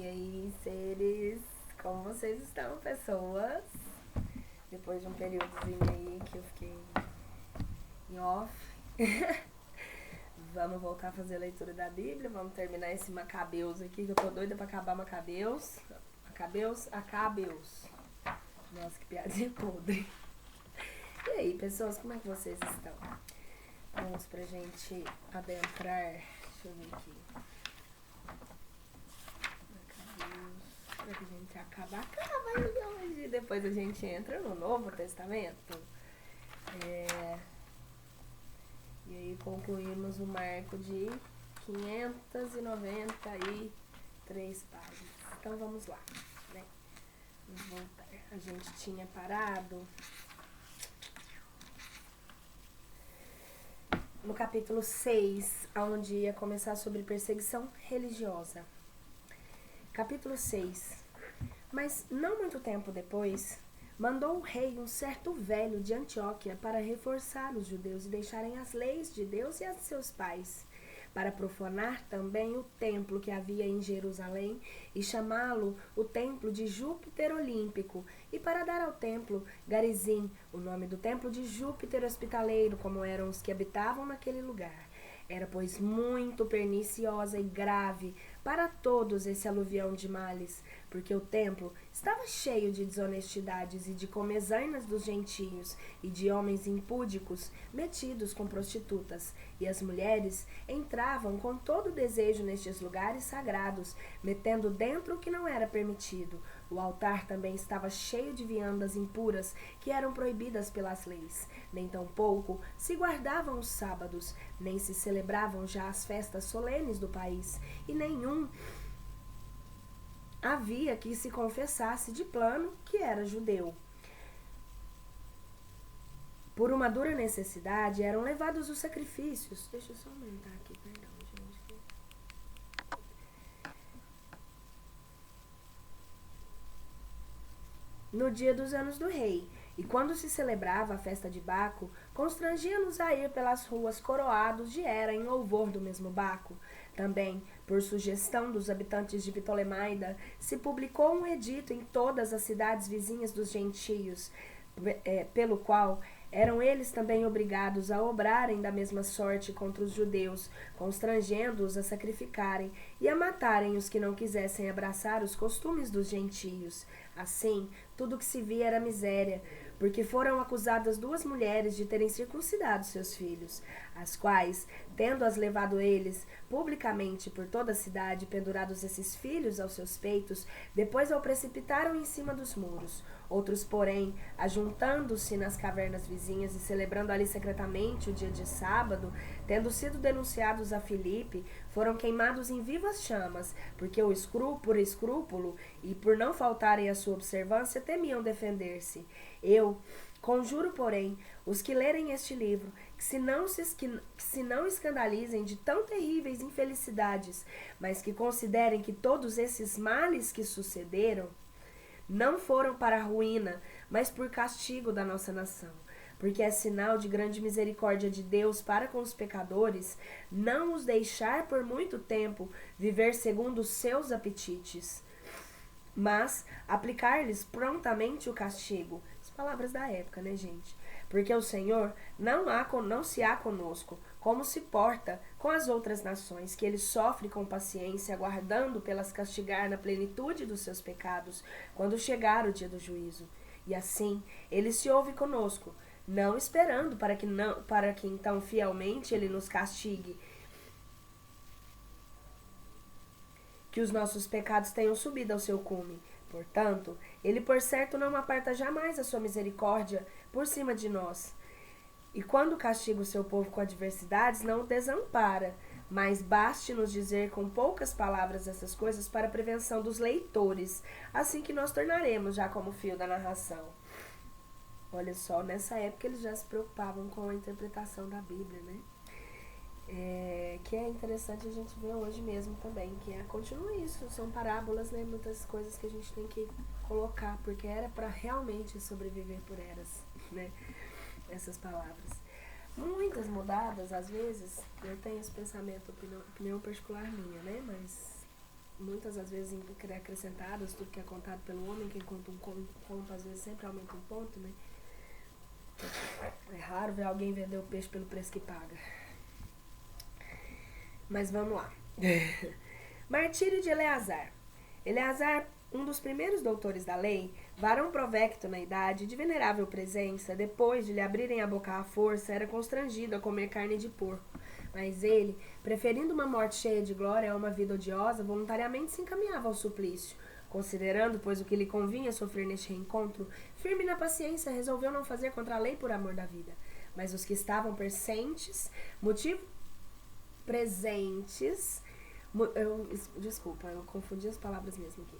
E aí, seres, como vocês estão, pessoas? Depois de um períodozinho aí que eu fiquei em off, vamos voltar a fazer a leitura da Bíblia, vamos terminar esse Macabeus aqui, que eu tô doida pra acabar Macabeus. Acabeus. Nossa, que piadinha podre. E aí, pessoas, como é que vocês estão? Vamos pra gente adentrar. Deixa eu ver aqui. Pra que a gente acaba hoje. Depois a gente entra no Novo Testamento. E aí concluímos o marco de 593 páginas. Então vamos lá, né? Vamos voltar. A gente tinha parado no capítulo 6, onde ia começar sobre perseguição religiosa. Capítulo 6. Mas não muito tempo depois, mandou o rei um certo velho de Antioquia para reforçar os judeus e deixarem as leis de Deus e as de seus pais, para profanar também o templo que havia em Jerusalém e chamá-lo o templo de Júpiter Olímpico, e para dar ao templo Garizim, o nome do templo de Júpiter Hospitaleiro, como eram os que habitavam naquele lugar. Era, pois, muito perniciosa e grave para todos esse aluvião de males, porque o templo estava cheio de desonestidades e de comezainas dos gentios e de homens impúdicos metidos com prostitutas, e as mulheres entravam com todo desejo nestes lugares sagrados, metendo dentro o que não era permitido. O altar também estava cheio de viandas impuras que eram proibidas pelas leis. Nem tampouco se guardavam os sábados, nem se celebravam já as festas solenes do país, e nenhum havia que se confessasse de plano que era judeu. Por uma dura necessidade eram levados os sacrifícios. Deixa eu só aumentar aqui, perdão, gente. No dia dos anos do rei, e quando se celebrava a festa de Baco, constrangia-nos a ir pelas ruas coroados de Hera em louvor do mesmo Baco. Também, por sugestão dos habitantes de Ptolemaida, se publicou um edito em todas as cidades vizinhas dos gentios, pelo qual eram eles também obrigados a obrarem da mesma sorte contra os judeus, constrangendo-os a sacrificarem e a matarem os que não quisessem abraçar os costumes dos gentios. Assim, tudo o que se via era miséria, porque foram acusadas 2 mulheres de terem circuncidado seus filhos, as quais, tendo-as levado eles publicamente por toda a cidade, pendurados esses filhos aos seus peitos, depois o precipitaram em cima dos muros. Outros, porém, ajuntando-se nas cavernas vizinhas e celebrando ali secretamente o dia de sábado, tendo sido denunciados a Filipe, foram queimados em vivas chamas, porque por escrúpulo e por não faltarem à sua observância, temiam defender-se. Eu conjuro, porém, os que lerem este livro, que se não escandalizem de tão terríveis infelicidades, mas que considerem que todos esses males que sucederam não foram para a ruína, mas por castigo da nossa nação. Porque é sinal de grande misericórdia de Deus para com os pecadores não os deixar por muito tempo viver segundo os seus apetites, mas aplicar-lhes prontamente o castigo. As palavras da época, né, gente? Porque o Senhor não se há conosco, como se porta com as outras nações, que ele sofre com paciência, aguardando pelas castigar na plenitude dos seus pecados, quando chegar o dia do juízo. E assim, ele se ouve conosco, não esperando para que então fielmente ele nos castigue, que os nossos pecados tenham subido ao seu cume. Portanto, ele por certo não aparta jamais a sua misericórdia por cima de nós. E quando castiga o seu povo com adversidades, não o desampara, mas baste-nos dizer com poucas palavras essas coisas para a prevenção dos leitores, assim que nós tornaremos já como fio da narração. Olha só, nessa época eles já se preocupavam com a interpretação da Bíblia, né? Que é interessante a gente ver hoje mesmo também, que continua isso, são parábolas, né? Muitas coisas que a gente tem que colocar, porque era para realmente sobreviver por eras, né? Essas palavras. Muitas mudadas, às vezes, eu tenho esse pensamento, opinião particular minha, né? Mas muitas às vezes acrescentadas, tudo que é contado pelo homem, quem conta um conto às vezes sempre aumenta um ponto, né? É raro ver alguém vender o peixe pelo preço que paga. Mas vamos lá. Martírio de Eleazar. Eleazar, um dos primeiros doutores da lei, varão provecto na idade, de venerável presença, depois de lhe abrirem a boca à força, era constrangido a comer carne de porco. Mas ele, preferindo uma morte cheia de glória a uma vida odiosa, voluntariamente se encaminhava ao suplício. Considerando, pois, o que lhe convinha sofrer neste reencontro, firme na paciência, resolveu não fazer contra a lei por amor da vida. Mas os que estavam eu confundi as palavras mesmo aqui.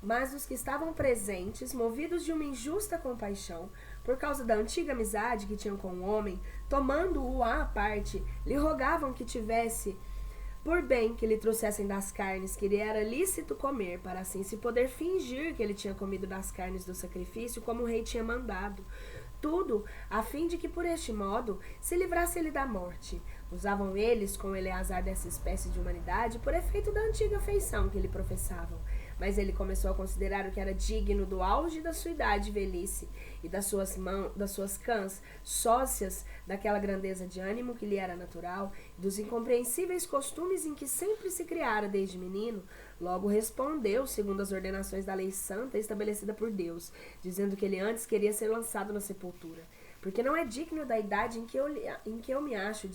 Mas os que estavam presentes, movidos de uma injusta compaixão, por causa da antiga amizade que tinham com o homem, tomando-o à parte, lhe rogavam que tivesse por bem que lhe trouxessem das carnes que lhe era lícito comer, para assim se poder fingir que ele tinha comido das carnes do sacrifício, como o rei tinha mandado. Tudo a fim de que, por este modo, se livrasse ele da morte. Usavam eles, com Eleazar dessa espécie de humanidade, por efeito da antiga afeição que lhe professavam. Mas ele começou a considerar o que era digno do auge da sua idade e velhice, e das suas cãs, sócias daquela grandeza de ânimo que lhe era natural, e dos incompreensíveis costumes em que sempre se criara desde menino. Logo respondeu, segundo as ordenações da lei santa estabelecida por Deus, dizendo que ele antes queria ser lançado na sepultura. Porque não é digno da idade em que eu me acho,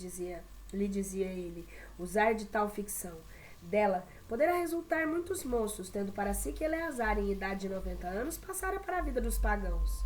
lhe dizia ele, usar de tal ficção. Dela poderá resultar muitos moços, tendo para si que Eleazar, em idade de 90 anos, passara para a vida dos pagãos.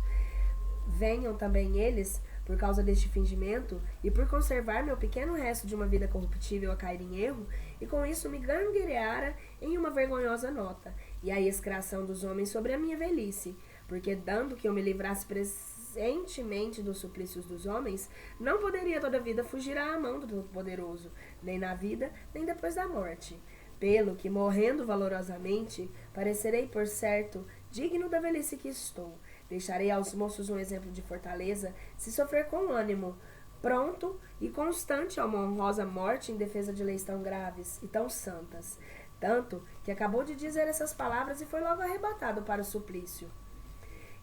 Venham também eles, por causa deste fingimento, e por conservar meu pequeno resto de uma vida corruptível a cair em erro, e com isso me gangueara em uma vergonhosa nota, e a execração dos homens sobre a minha velhice, porque dando que eu me livrasse presentemente dos suplícios dos homens, não poderia toda a vida fugir à mão do Todo-Poderoso, nem na vida, nem depois da morte. Pelo que, morrendo valorosamente, parecerei, por certo, digno da velhice que estou. Deixarei aos moços um exemplo de fortaleza, se sofrer com ânimo, pronto e constante a uma honrosa morte em defesa de leis tão graves e tão santas. Tanto que acabou de dizer essas palavras e foi logo arrebatado para o suplício.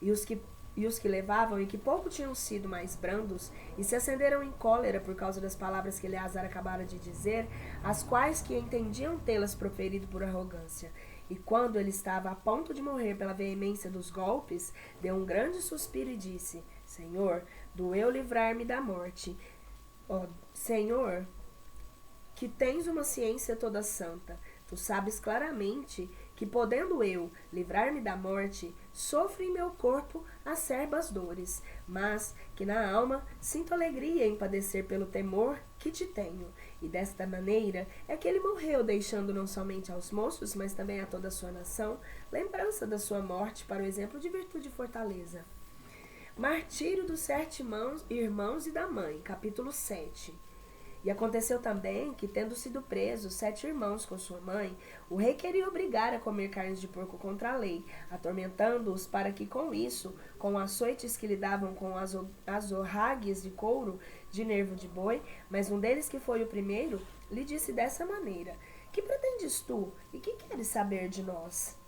E os que levavam, e que pouco tinham sido mais brandos, e se acenderam em cólera por causa das palavras que Eleazar acabara de dizer, as quais que entendiam tê-las proferido por arrogância. E quando ele estava a ponto de morrer pela veemência dos golpes, deu um grande suspiro e disse: Senhor, doeu livrar-me da morte. Ó Senhor, que tens uma ciência toda santa, tu sabes claramente que, podendo eu livrar-me da morte, sofro em meu corpo acerbas dores, mas que na alma sinto alegria em padecer pelo temor que te tenho. E desta maneira é que ele morreu, deixando não somente aos moços, mas também a toda a sua nação, lembrança da sua morte para o exemplo de virtude e fortaleza. Martírio dos 7 irmãos e da mãe, capítulo 7. E aconteceu também que, tendo sido presos 7 irmãos com sua mãe, o rei queria obrigar a comer carnes de porco contra a lei, atormentando-os para que com isso, com açoites que lhe davam com azorragues de couro de nervo de boi, mas um deles, que foi o primeiro, lhe disse dessa maneira: Que pretendes tu e que queres saber de nós?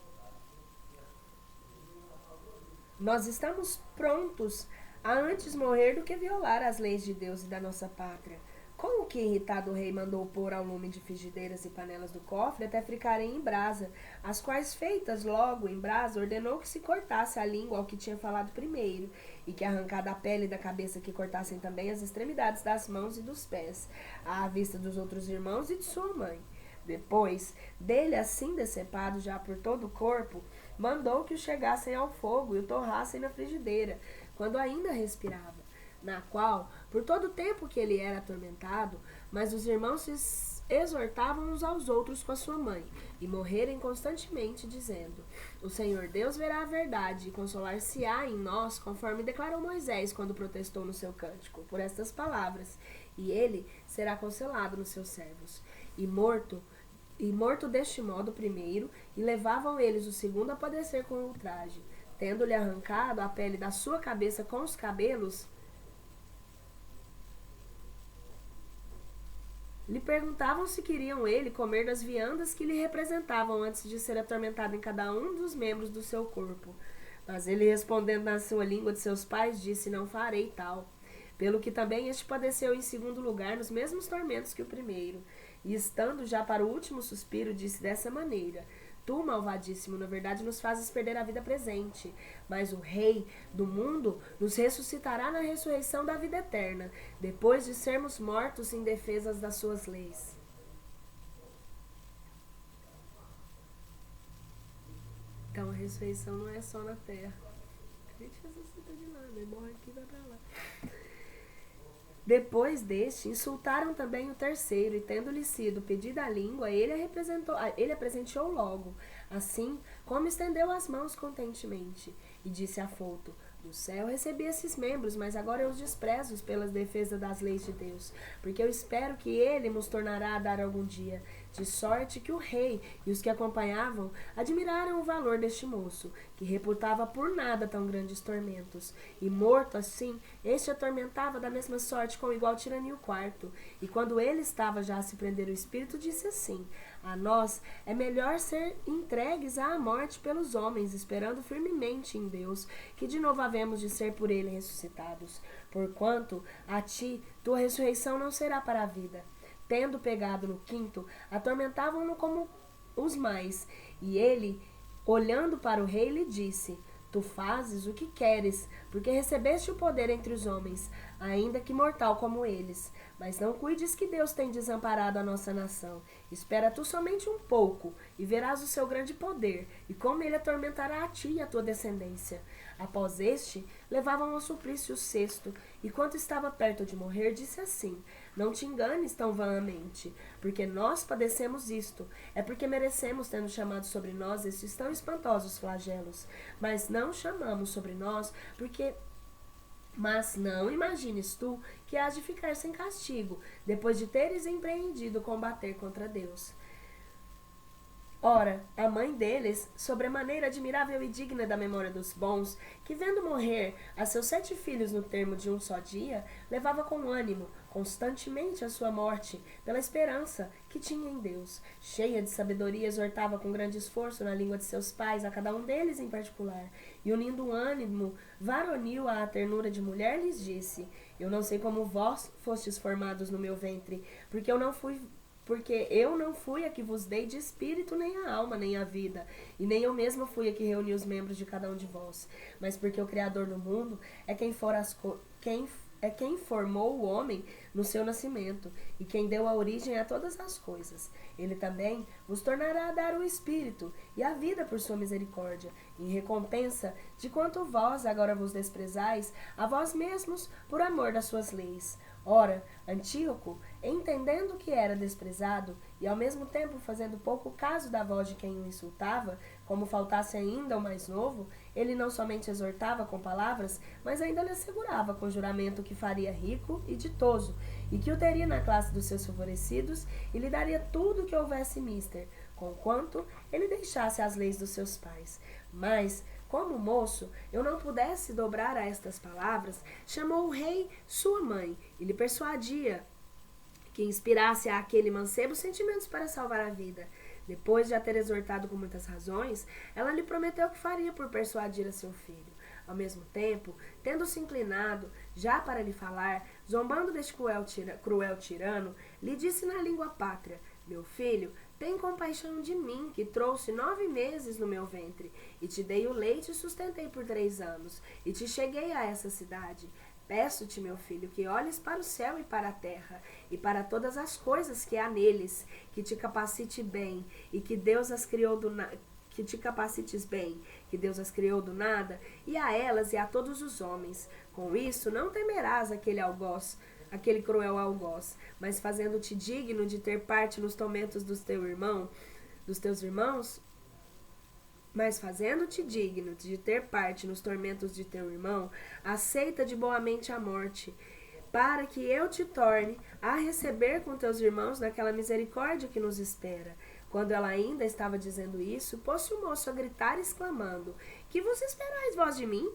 Nós estamos prontos a antes morrer do que violar as leis de Deus e da nossa pátria. Com o que, irritado, o rei mandou pôr ao lume de frigideiras e panelas do cofre até ficarem em brasa, as quais, feitas logo em brasa, ordenou que se cortasse a língua ao que tinha falado primeiro, e que, arrancada a pele da cabeça, que cortassem também as extremidades das mãos e dos pés, à vista dos outros irmãos e de sua mãe. Depois, dele assim decepado já por todo o corpo, mandou que o chegassem ao fogo e o torrassem na frigideira, quando ainda respirava, na qual, por todo o tempo que ele era atormentado, mas os irmãos se exortavam uns aos outros com a sua mãe, e morrerem constantemente, dizendo: O Senhor Deus verá a verdade, e consolar-se-á em nós, conforme declarou Moisés quando protestou no seu cântico, por estas palavras, e ele será consolado nos seus servos. E morto deste modo o primeiro, e levavam eles o segundo a padecer com ultraje, tendo-lhe arrancado a pele da sua cabeça com os cabelos, Lhe perguntavam se queriam ele comer das viandas que lhe representavam antes de ser atormentado em cada um dos membros do seu corpo. Mas ele, respondendo na sua língua de seus pais, disse: Não farei tal. Pelo que também este padeceu em segundo lugar nos mesmos tormentos que o primeiro. E estando já para o último suspiro, disse dessa maneira: Tu, malvadíssimo, na verdade nos fazes perder a vida presente, mas o Rei do mundo nos ressuscitará na ressurreição da vida eterna, depois de sermos mortos em defesa das suas leis. Então a ressurreição não é só na terra. A gente ressuscita de lá, né? Morre aqui e vai pra lá. Depois deste, insultaram também o terceiro, e tendo-lhe sido pedida a língua, ele apresentou logo, assim como estendeu as mãos contentemente, e disse afouto: Do céu recebi esses membros, mas agora eu os desprezo pelas defesas das leis de Deus, porque eu espero que ele nos tornará a dar algum dia, de sorte que o rei e os que acompanhavam admiraram o valor deste moço, que reputava por nada tão grandes tormentos, e morto assim, este atormentava da mesma sorte com igual tirania o quarto. E quando ele estava já a se prender o espírito, disse assim: A nós é melhor ser entregues à morte pelos homens, esperando firmemente em Deus, que de novo havemos de ser por ele ressuscitados. Porquanto a ti tua ressurreição não será para a vida. Tendo pegado no quinto, atormentavam-no como os mais. E ele, olhando para o rei, lhe disse: Tu fazes o que queres, porque recebeste o poder entre os homens, ainda que mortal como eles. Mas não cuides que Deus tem desamparado a nossa nação. Espera tu somente um pouco, e verás o seu grande poder, e como ele atormentará a ti e a tua descendência. Após este, levavam ao suplício o sexto, e quando estava perto de morrer, disse assim: Não te enganes tão vanamente, porque nós padecemos isto, é porque merecemos tendo chamado sobre nós estes tão espantosos flagelos, mas não chamamos sobre nós, Mas não imagines tu que hás de ficar sem castigo, depois de teres empreendido combater contra Deus. Ora, a mãe deles, sobremaneira admirável e digna da memória dos bons, que vendo morrer a seus 7 filhos no termo de um só dia, levava com ânimo, constantemente a sua morte, pela esperança que tinha em Deus. Cheia de sabedoria, exortava com grande esforço na língua de seus pais, a cada um deles em particular, e unindo um ânimo varonil à ternura de mulher, lhes disse: Eu não sei como vós fostes formados no meu ventre, porque eu não fui a que vos dei de espírito, nem a alma, nem a vida, e nem eu mesma fui a que reuni os membros de cada um de vós, mas porque o Criador do mundo é quem formou o homem no seu nascimento, e quem deu a origem a todas as coisas. Ele também vos tornará a dar o espírito e a vida por sua misericórdia, em recompensa de quanto vós agora vos desprezais a vós mesmos por amor das suas leis. Ora, Antíoco, entendendo que era desprezado, e ao mesmo tempo fazendo pouco caso da voz de quem o insultava, como faltasse ainda o mais novo, ele não somente exortava com palavras, mas ainda lhe assegurava com juramento que faria rico e ditoso, e que o teria na classe dos seus favorecidos, e lhe daria tudo o que houvesse mister, conquanto ele deixasse as leis dos seus pais. Mas, como moço, eu não pudesse dobrar a estas palavras, chamou o rei sua mãe, e lhe persuadia que inspirasse àquele mancebo sentimentos para salvar a vida. Depois de a ter exortado com muitas razões, ela lhe prometeu que faria por persuadir a seu filho. Ao mesmo tempo, tendo-se inclinado, já para lhe falar, zombando deste cruel tirano, lhe disse na língua pátria: Meu filho, tem compaixão de mim, que trouxe 9 meses no meu ventre, e te dei o leite e sustentei por 3 anos, e te cheguei a essa cidade. Peço-te, meu filho, que olhes para o céu e para a terra, e para todas as coisas que há neles, que te capacite bem, e que Deus as criou que te capacites bem, que Deus as criou do nada, e a elas e a todos os homens. Com isso não temerás aquele cruel algoz, mas fazendo-te digno de ter parte nos tormentos dos teus irmãos, mas fazendo-te digno de ter parte nos tormentos de teu irmão, aceita de boamente a morte, para que eu te torne a receber com teus irmãos naquela misericórdia que nos espera. Quando ela ainda estava dizendo isso, pôs-se o moço a gritar, exclamando: Que vos esperais vós de mim?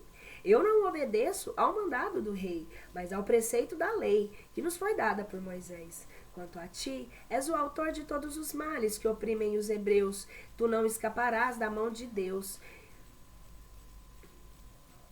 Eu não obedeço ao mandado do rei, mas ao preceito da lei, que nos foi dada por Moisés. Quanto a ti, és o autor de todos os males que oprimem os hebreus. Tu não escaparás da mão de Deus.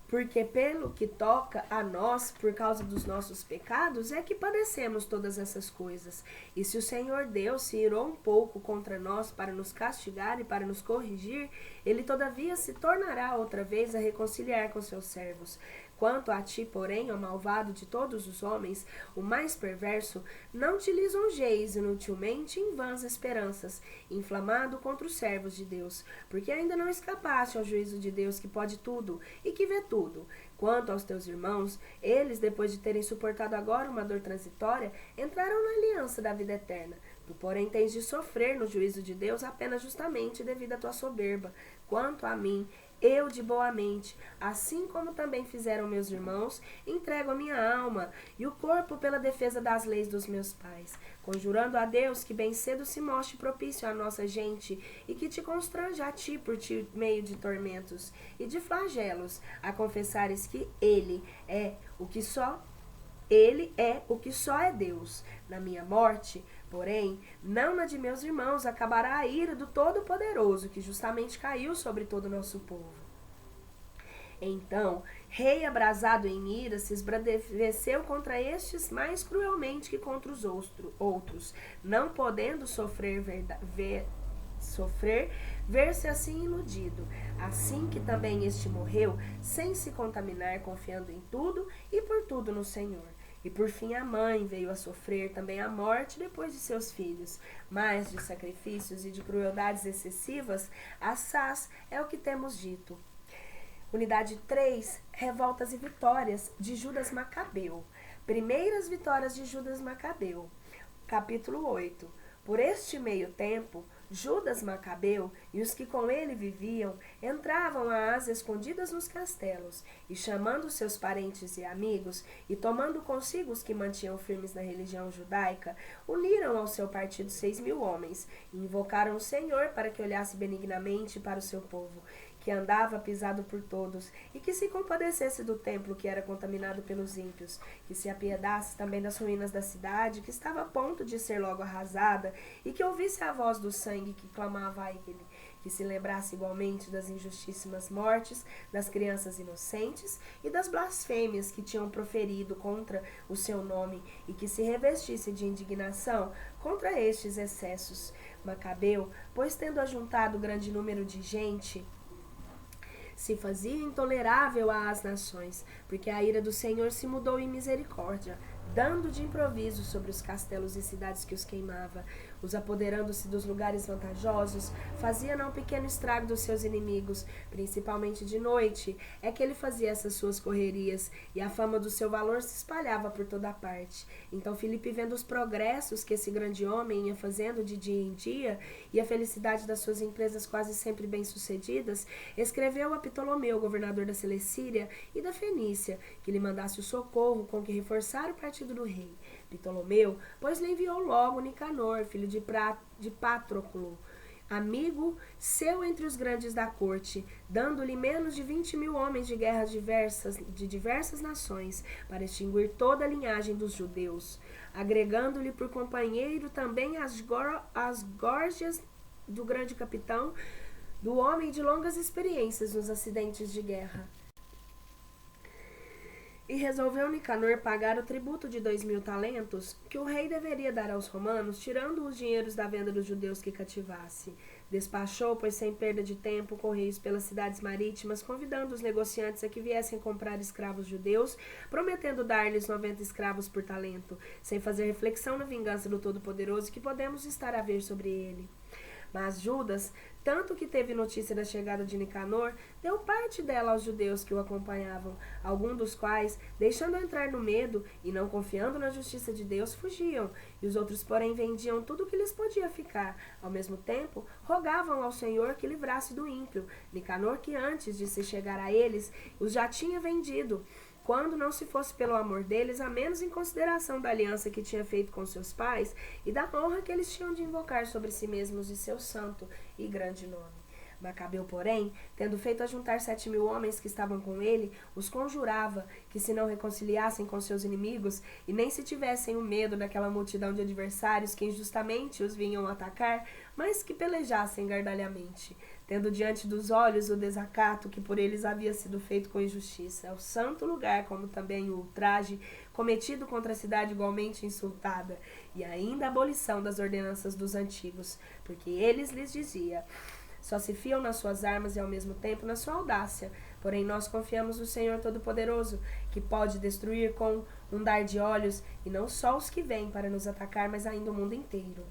Porque pelo que toca a nós, por causa dos nossos pecados, é que padecemos todas essas coisas. E se o Senhor Deus se irou um pouco contra nós para nos castigar e para nos corrigir, ele todavia se tornará outra vez a reconciliar com seus servos. Quanto a ti, porém, ó malvado de todos os homens, o mais perverso, não te lisonjeis inutilmente em vãs esperanças, inflamado contra os servos de Deus, porque ainda não escapaste ao juízo de Deus que pode tudo e que vê tudo. Quanto aos teus irmãos, eles, depois de terem suportado agora uma dor transitória, entraram na aliança da vida eterna. Tu, porém, tens de sofrer no juízo de Deus apenas justamente devido à tua soberba. Quanto a mim, eu de boa mente, assim como também fizeram meus irmãos, entrego a minha alma e o corpo pela defesa das leis dos meus pais, conjurando a Deus que bem cedo se mostre propício à nossa gente e que te constranja a ti por meio de tormentos e de flagelos, a confessares que Ele é o que só é Deus. Na minha morte, porém, não na de meus irmãos, acabará a ira do Todo-Poderoso, que justamente caiu sobre todo o nosso povo. Então, rei abrasado em ira, se esbraveceu contra estes mais cruelmente que contra os outros, não podendo ver-se assim iludido. Assim que também este morreu, sem se contaminar, confiando em tudo e por tudo no Senhor. E por fim a mãe veio a sofrer também a morte depois de seus filhos. Mas de sacrifícios e de crueldades excessivas, assaz é o que temos dito. Unidade 3, revoltas e vitórias de Judas Macabeu. Primeiras vitórias de Judas Macabeu. Capítulo 8. Por este meio tempo, Judas Macabeu e os que com ele viviam entravam às escondidas nos castelos, e chamando seus parentes e amigos, e tomando consigo os que mantinham firmes na religião judaica, uniram ao seu partido 6.000 homens, e invocaram o Senhor para que olhasse benignamente para o seu povo, que andava pisado por todos, e que se compadecesse do templo que era contaminado pelos ímpios, que se apiedasse também das ruínas da cidade, que estava a ponto de ser logo arrasada, e que ouvisse a voz do sangue que clamava a ele, que se lembrasse igualmente das injustíssimas mortes das crianças inocentes e das blasfêmias que tinham proferido contra o seu nome, e que se revestisse de indignação contra estes excessos. Macabeu, pois tendo ajuntado grande número de gente, se fazia intolerável às nações, porque a ira do Senhor se mudou em misericórdia, dando de improviso sobre os castelos e cidades que os queimava, os apoderando-se dos lugares vantajosos, fazia não pequeno estrago dos seus inimigos, principalmente de noite, é que ele fazia essas suas correrias, e a fama do seu valor se espalhava por toda a parte. Então Filipe, vendo os progressos que esse grande homem ia fazendo de dia em dia, e a felicidade das suas empresas quase sempre bem-sucedidas, escreveu a Ptolomeu, governador da Cilecíria e da Fenícia, que lhe mandasse o socorro com que reforçar o partido do rei. Ptolomeu, pois lhe enviou logo Nicanor, filho de Patroclo, amigo seu entre os grandes da corte, dando-lhe menos de 20.000 homens de guerra de diversas nações, para extinguir toda a linhagem dos judeus, agregando-lhe por companheiro também as górgias do grande capitão, do homem de longas experiências nos acidentes de guerra. E resolveu Nicanor pagar o tributo de 2.000 talentos que o rei deveria dar aos romanos, tirando os dinheiros da venda dos judeus que cativasse. Despachou, pois sem perda de tempo, correios pelas cidades marítimas, convidando os negociantes a que viessem comprar escravos judeus, prometendo dar-lhes 90 escravos por talento, sem fazer reflexão na vingança do Todo-Poderoso que podemos estar a ver sobre ele. Mas Judas, tanto que teve notícia da chegada de Nicanor, deu parte dela aos judeus que o acompanhavam, alguns dos quais, deixando entrar no medo e não confiando na justiça de Deus, fugiam, e os outros, porém, vendiam tudo o que lhes podia ficar. Ao mesmo tempo, rogavam ao Senhor que livrasse do ímpio. Nicanor, que antes de se chegar a eles, os já tinha vendido, quando não se fosse pelo amor deles, a menos em consideração da aliança que tinha feito com seus pais e da honra que eles tinham de invocar sobre si mesmos e seu santo e grande nome. Macabeu, porém, tendo feito ajuntar 7.000 homens que estavam com ele, os conjurava que se não reconciliassem com seus inimigos e nem se tivessem o medo daquela multidão de adversários que injustamente os vinham atacar, mas que pelejassem gardalhamente, tendo diante dos olhos o desacato que por eles havia sido feito com injustiça, o santo lugar, como também o ultraje cometido contra a cidade igualmente insultada, e ainda a abolição das ordenanças dos antigos, porque eles lhes dizia: só se fiam nas suas armas e ao mesmo tempo na sua audácia. Porém, nós confiamos no Senhor Todo-Poderoso, que pode destruir com um dar de olhos, e não só os que vêm para nos atacar, mas ainda o mundo inteiro.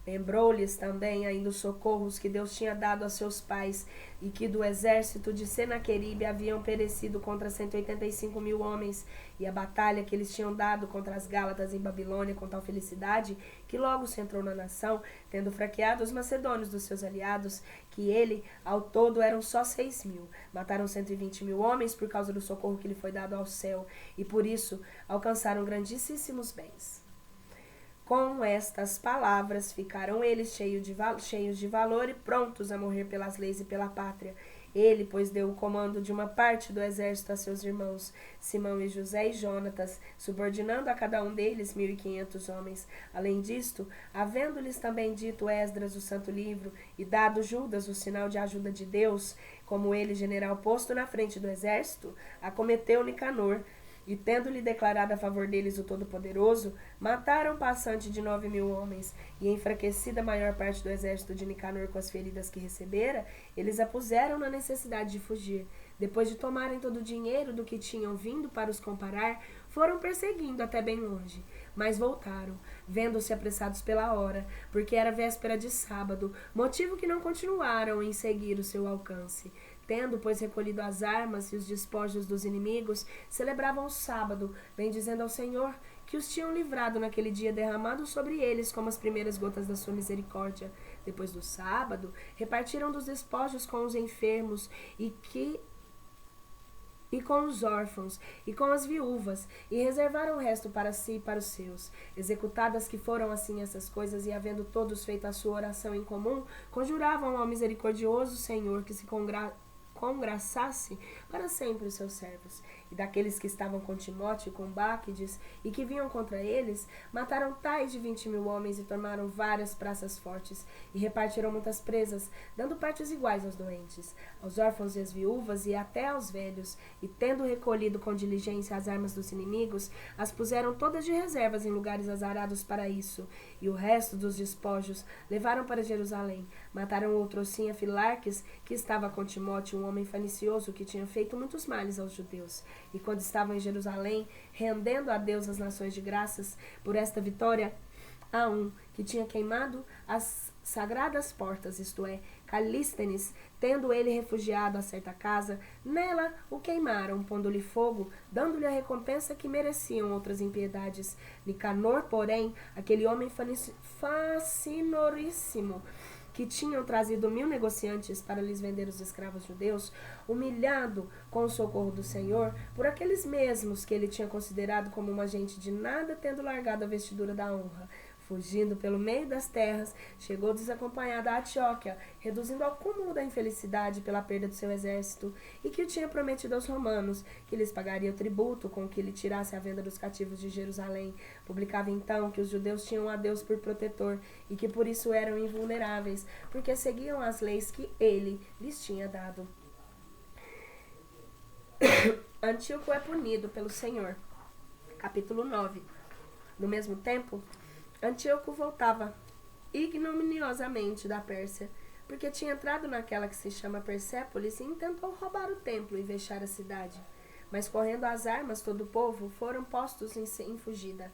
Lembrou-lhes também ainda os socorros que Deus tinha dado a seus pais, e que do exército de Senaqueribe haviam perecido contra 185.000 homens, e a batalha que eles tinham dado contra as Gálatas em Babilônia com tal felicidade, que logo se entrou na nação, tendo fraqueado os macedônios dos seus aliados, que ele, ao todo, eram só 6.000. Mataram 120.000 homens por causa do socorro que lhe foi dado ao céu, e por isso alcançaram grandíssimos bens. Com estas palavras ficaram eles cheios de valor e prontos a morrer pelas leis e pela pátria. Ele, pois, deu o comando de uma parte do exército a seus irmãos, Simão e José e Jonatas, subordinando a cada um deles 1.500 homens. Além disto, havendo-lhes também dito Esdras o santo livro, e dado Judas o sinal de ajuda de Deus, como ele, general posto na frente do exército, acometeu Nicanor, e tendo-lhe declarado a favor deles o Todo-Poderoso, mataram passante de 9.000 homens, e enfraquecida a maior parte do exército de Nicanor com as feridas que recebera, eles a puseram na necessidade de fugir. Depois de tomarem todo o dinheiro do que tinham vindo para os comparar, foram perseguindo até bem longe, mas voltaram, vendo-se apressados pela hora, porque era véspera de sábado, motivo que não continuaram em seguir o seu alcance. Tendo, pois, recolhido as armas e os despojos dos inimigos, celebravam o sábado, bendizendo ao Senhor, que os tinham livrado naquele dia, derramado sobre eles como as primeiras gotas da sua misericórdia. Depois do sábado, repartiram dos despojos com os enfermos e com os órfãos, e com as viúvas, e reservaram o resto para si e para os seus. Executadas que foram assim essas coisas, e havendo todos feito a sua oração em comum, conjuravam ao misericordioso Senhor que se congraçasse para sempre os seus servos. E daqueles que estavam com Timóteo e com Báquides, e que vinham contra eles, mataram tais de 20.000 homens, e tomaram várias praças fortes, e repartiram muitas presas, dando partes iguais aos doentes, aos órfãos e às viúvas, e até aos velhos. E tendo recolhido com diligência as armas dos inimigos, as puseram todas de reservas em lugares azarados para isso, e o resto dos despojos levaram para Jerusalém. Mataram o outrocinha Filarques, que estava com Timóteo, um homem fanicioso que tinha feito muitos males aos judeus. E quando estavam em Jerusalém, rendendo a Deus as nações de graças por esta vitória, a um que tinha queimado as sagradas portas, isto é, Calístenes, tendo ele refugiado a certa casa, nela o queimaram, pondo-lhe fogo, dando-lhe a recompensa que mereciam outras impiedades. Nicanor, porém, aquele homem fascinoríssimo, que tinham trazido 1.000 negociantes para lhes vender os escravos judeus, humilhado com o socorro do Senhor, por aqueles mesmos que ele tinha considerado como uma gente de nada, tendo largado a vestidura da honra, fugindo pelo meio das terras, chegou desacompanhado a Antioquia, reduzindo ao cúmulo da infelicidade pela perda do seu exército, e que o tinha prometido aos romanos, que lhes pagaria o tributo com que lhe tirasse a venda dos cativos de Jerusalém. Publicava então que os judeus tinham a Deus por protetor, e que por isso eram invulneráveis, porque seguiam as leis que ele lhes tinha dado. Antíoco é punido pelo Senhor. Capítulo 9. No mesmo tempo, Antíoco voltava ignominiosamente da Pérsia, porque tinha entrado naquela que se chama Persépolis e intentou roubar o templo e vexar a cidade. Mas correndo as armas todo o povo, foram postos em fugida.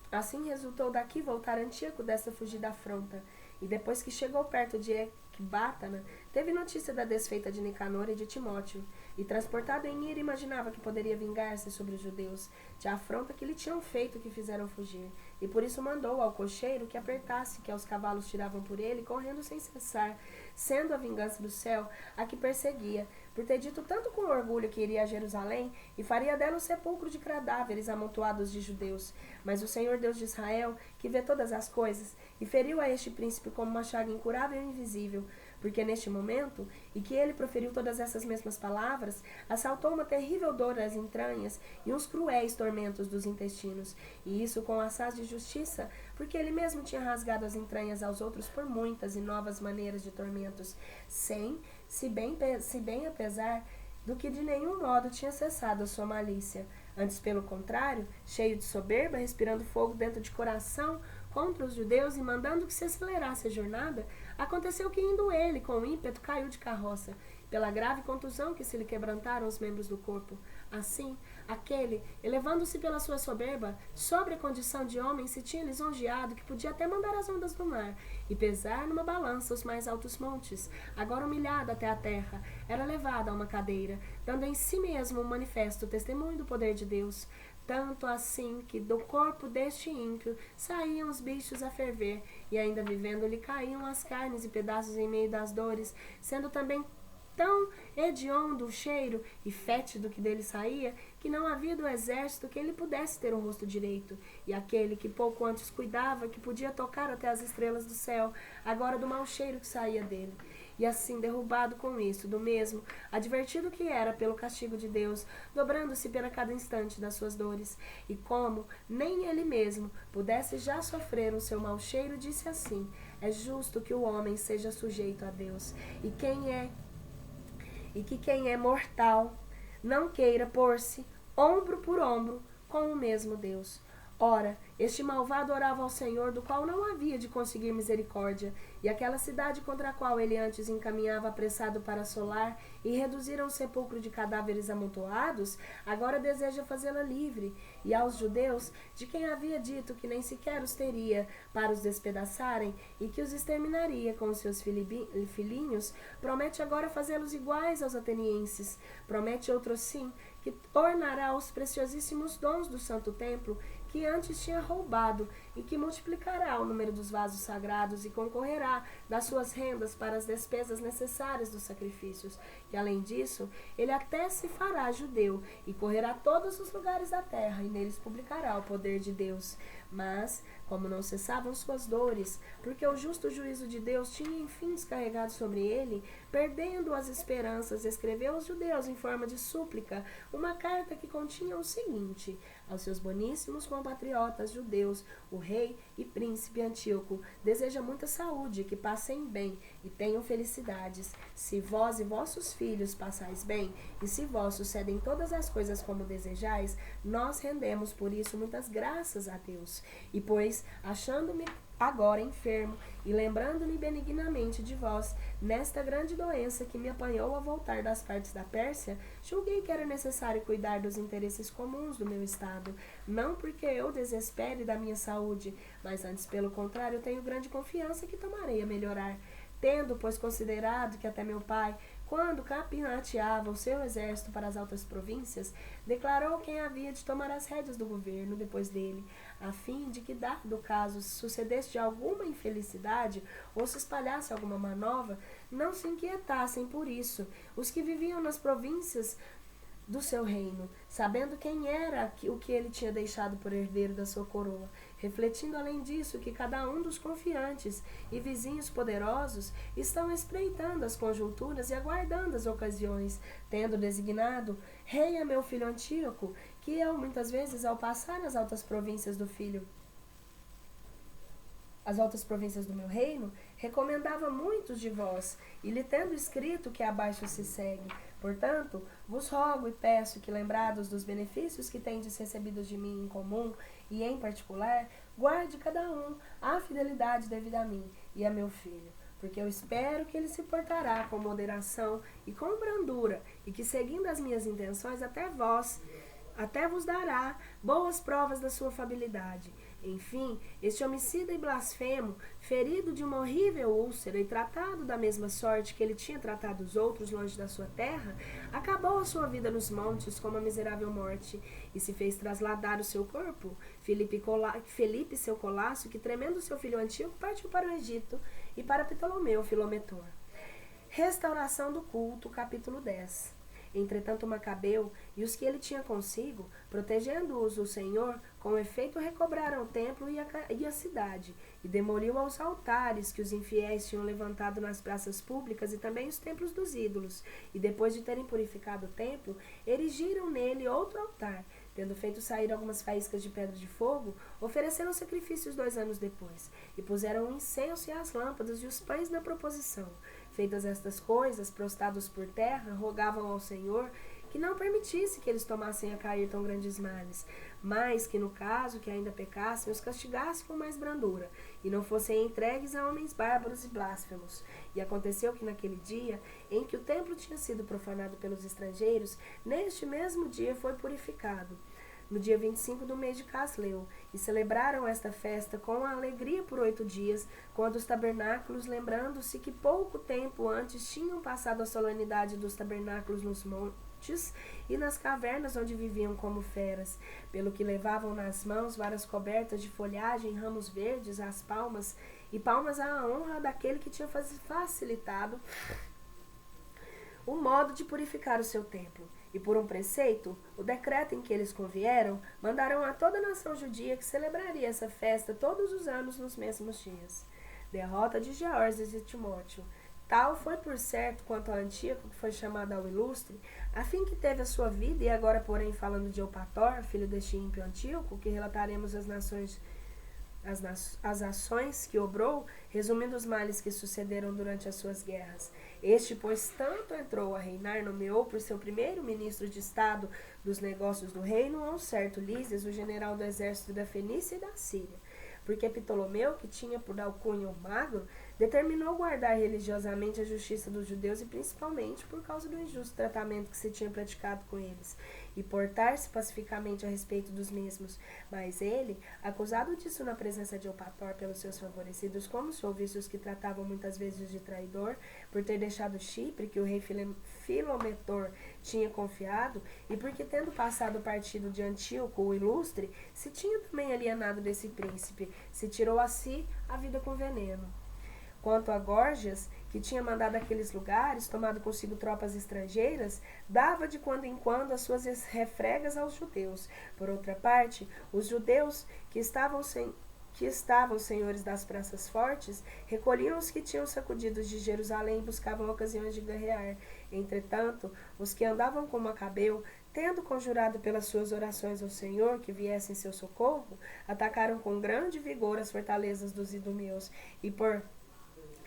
Assim resultou daqui voltar Antíoco dessa fugida afronta, e depois que chegou perto de Ecbátana, teve notícia da desfeita de Nicanor e de Timóteo, e transportado em ira imaginava que poderia vingar-se sobre os judeus, de afronta que lhe tinham feito que fizeram fugir, e por isso mandou ao cocheiro que apertasse que aos cavalos tiravam por ele, correndo sem cessar, sendo a vingança do céu a que perseguia, por ter dito tanto com orgulho que iria a Jerusalém e faria dela um sepulcro de cadáveres amontoados de judeus. Mas o Senhor Deus de Israel, que vê todas as coisas, e feriu a este príncipe como uma chaga incurável e invisível, porque neste momento, em que ele proferiu todas essas mesmas palavras, assaltou uma terrível dor às entranhas e uns cruéis tormentos dos intestinos, e isso com assaz de justiça, porque ele mesmo tinha rasgado as entranhas aos outros por muitas e novas maneiras de tormentos, se bem apesar do que de nenhum modo tinha cessado a sua malícia. Antes, pelo contrário, cheio de soberba, respirando fogo dentro de coração contra os judeus e mandando que se acelerasse a jornada, aconteceu que, indo ele com ímpeto, caiu de carroça, pela grave contusão que se lhe quebrantaram os membros do corpo. Assim, aquele, elevando-se pela sua soberba, sobre a condição de homem, se tinha lisonjeado que podia até mandar as ondas do mar e pesar numa balança os mais altos montes. Agora humilhado até a terra, era levado a uma cadeira, dando em si mesmo um manifesto testemunho do poder de Deus. Tanto assim que do corpo deste ímpio saíam os bichos a ferver, e ainda vivendo lhe caíam as carnes e pedaços em meio das dores, sendo também tão hediondo o cheiro e fétido que dele saía, que não havia do exército quem lhe pudesse ter um rosto direito. E aquele que pouco antes cuidava, que podia tocar até as estrelas do céu, agora do mau cheiro que saía dele. E assim, derrubado com isso, do mesmo, advertido que era pelo castigo de Deus, dobrando-se pela cada instante das suas dores, e como nem ele mesmo pudesse já sofrer o seu mau cheiro, disse assim: é justo que o homem seja sujeito a Deus, e que quem é mortal não queira pôr-se ombro por ombro com o mesmo Deus. Ora, este malvado orava ao Senhor, do qual não havia de conseguir misericórdia, e aquela cidade contra a qual ele antes encaminhava apressado para assolar e reduzir a um sepulcro de cadáveres amontoados, agora deseja fazê-la livre, e aos judeus, de quem havia dito que nem sequer os teria para os despedaçarem e que os exterminaria com os seus filhinhos, promete agora fazê-los iguais aos atenienses. Promete outro sim, que ornará os preciosíssimos dons do santo templo que antes tinha roubado, e que multiplicará o número dos vasos sagrados e concorrerá das suas rendas para as despesas necessárias dos sacrifícios. E além disso, ele até se fará judeu e correrá todos os lugares da terra, e neles publicará o poder de Deus. Mas, como não cessavam suas dores, porque o justo juízo de Deus tinha enfim descarregado sobre ele, perdendo as esperanças, escreveu aos judeus em forma de súplica uma carta que continha o seguinte: aos seus boníssimos compatriotas judeus, o rei e príncipe Antíoco deseja muita saúde, que passem bem e tenham felicidades. Se vós e vossos filhos passais bem, e se vós sucedem todas as coisas como desejais, nós rendemos por isso muitas graças a Deus. E pois, achando-me agora enfermo, e lembrando-me benignamente de vós, nesta grande doença que me apanhou ao voltar das partes da Pérsia, julguei que era necessário cuidar dos interesses comuns do meu estado, não porque eu desespere da minha saúde, mas antes pelo contrário tenho grande confiança que tomarei a melhorar. Tendo, pois, considerado que até meu pai, quando capitaneava o seu exército para as altas províncias, declarou quem havia de tomar as rédeas do governo depois dele, a fim de que, dado o caso, se sucedesse de alguma infelicidade ou se espalhasse alguma má nova, não se inquietassem por isso os que viviam nas províncias do seu reino, sabendo quem era o que ele tinha deixado por herdeiro da sua coroa, refletindo além disso que cada um dos confiantes e vizinhos poderosos estão espreitando as conjunturas e aguardando as ocasiões, tendo designado rei a meu filho Antíoco, que eu muitas vezes ao passar as altas províncias do meu reino, recomendava muitos de vós, e lhe tendo escrito que abaixo se segue. Portanto, vos rogo e peço que, lembrados dos benefícios que tendes recebidos de mim em comum e em particular, guarde cada um a fidelidade devida a mim e a meu filho, porque eu espero que ele se portará com moderação e com brandura, e que, seguindo as minhas intenções, até vos dará boas provas da sua afabilidade. Enfim, este homicida e blasfemo, ferido de uma horrível úlcera e tratado da mesma sorte que ele tinha tratado os outros longe da sua terra, acabou a sua vida nos montes com uma miserável morte, e se fez trasladar o seu corpo. Felipe, seu colácio, que tremendo seu filho Antíoco, partiu para o Egito, e para Ptolomeu, Filometor. Restauração do culto, capítulo 10. Entretanto Macabeu e os que ele tinha consigo, protegendo-os o Senhor, com efeito recobraram o templo e a cidade, e demoliu os altares que os infiéis tinham levantado nas praças públicas e também os templos dos ídolos. E depois de terem purificado o templo, erigiram nele outro altar, tendo feito sair algumas faíscas de pedra de fogo, ofereceram sacrifícios 2 anos depois, e puseram o incenso e as lâmpadas e os pães na proposição. Feitas estas coisas, prostrados por terra, rogavam ao Senhor que não permitisse que eles tomassem a cair tão grandes males, mas que no caso que ainda pecassem, os castigasse com mais brandura, e não fossem entregues a homens bárbaros e blasfemos. E aconteceu que naquele dia, em que o templo tinha sido profanado pelos estrangeiros, neste mesmo dia foi purificado, no dia 25 do mês de Casleu, e celebraram esta festa com alegria por 8 dias, quando os tabernáculos, lembrando-se que pouco tempo antes tinham passado a solenidade dos tabernáculos nos montes e nas cavernas onde viviam como feras, pelo que levavam nas mãos varas cobertas de folhagem, ramos verdes, as palmas, e palmas à honra daquele que tinha facilitado o modo de purificar o seu templo. E por um preceito, o decreto em que eles convieram, mandaram a toda a nação judia que celebraria essa festa todos os anos nos mesmos dias. Derrota de Geórgias e Timóteo. Tal foi por certo quanto a Antíoco, que foi chamado ao ilustre, a fim que teve a sua vida, e agora porém falando de Eupator, filho deste ímpio Antíoco, que relataremos as ações que obrou, resumindo os males que sucederam durante as suas guerras. Este, pois, tanto entrou a reinar, nomeou por seu primeiro ministro de Estado dos negócios do reino a um certo Lísias, o general do exército da Fenícia e da Síria. Porque Ptolomeu, que tinha por alcunha o Magro, determinou guardar religiosamente a justiça dos judeus e principalmente por causa do injusto tratamento que se tinha praticado com eles, e portar-se pacificamente a respeito dos mesmos. Mas ele, acusado disso na presença de Eupator pelos seus favorecidos, como se ouvisse os que tratavam muitas vezes de traidor, por ter deixado Chipre, que o rei Filometor tinha confiado, e porque tendo passado o partido de Antíoco, o ilustre, se tinha também alienado desse príncipe, se tirou a si a vida com veneno. Quanto a Górgias, que tinha mandado aqueles lugares, tomado consigo tropas estrangeiras, dava de quando em quando as suas refregas aos judeus. Por outra parte, os judeus que estavam senhores das praças fortes, recolhiam os que tinham sacudidos de Jerusalém e buscavam ocasiões de guerrear. Entretanto, os que andavam com Macabeu, tendo conjurado pelas suas orações ao Senhor que viesse em seu socorro, atacaram com grande vigor as fortalezas dos idumeus, e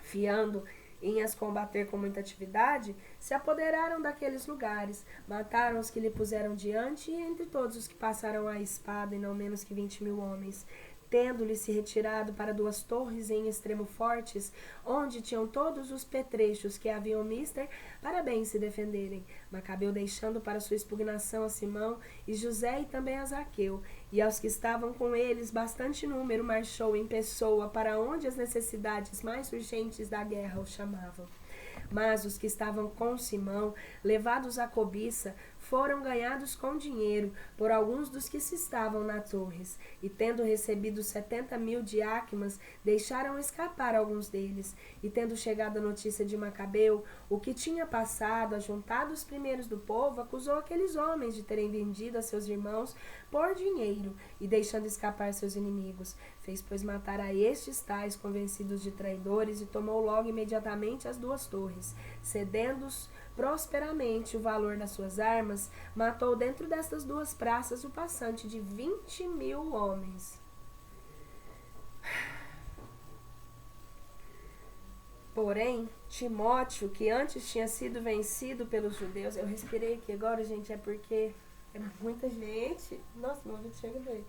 fiando em as combater com muita atividade, se apoderaram daqueles lugares, mataram os que lhe puseram diante, e entre todos os que passaram a espada, e não menos que 20.000 homens. Tendo-lhe se retirado para 2 torres em extremo fortes, onde tinham todos os petrechos que haviam mister para bem se defenderem. Macabeu deixando para sua expugnação a Simão e José e também a Zaqueu, e aos que estavam com eles bastante número, marchou em pessoa para onde as necessidades mais urgentes da guerra o chamavam. Mas os que estavam com Simão, levados à cobiça, foram ganhados com dinheiro por alguns dos que se estavam nas torres, e tendo recebido 70.000 diáquemas, deixaram escapar alguns deles, e tendo chegado a notícia de Macabeu, o que tinha passado, ajuntado os primeiros do povo, acusou aqueles homens de terem vendido a seus irmãos por dinheiro, e deixando escapar seus inimigos. Fez, pois, matar a estes tais, convencidos de traidores, e tomou logo imediatamente as 2 torres, cedendo-os prosperamente o valor das suas armas, matou dentro destas 2 praças o passante de 20.000 homens. Porém, Timóteo, que antes tinha sido vencido pelos judeus, eu respirei aqui agora, gente, é porque é muita gente. Nossa, meu ouvido chega daí.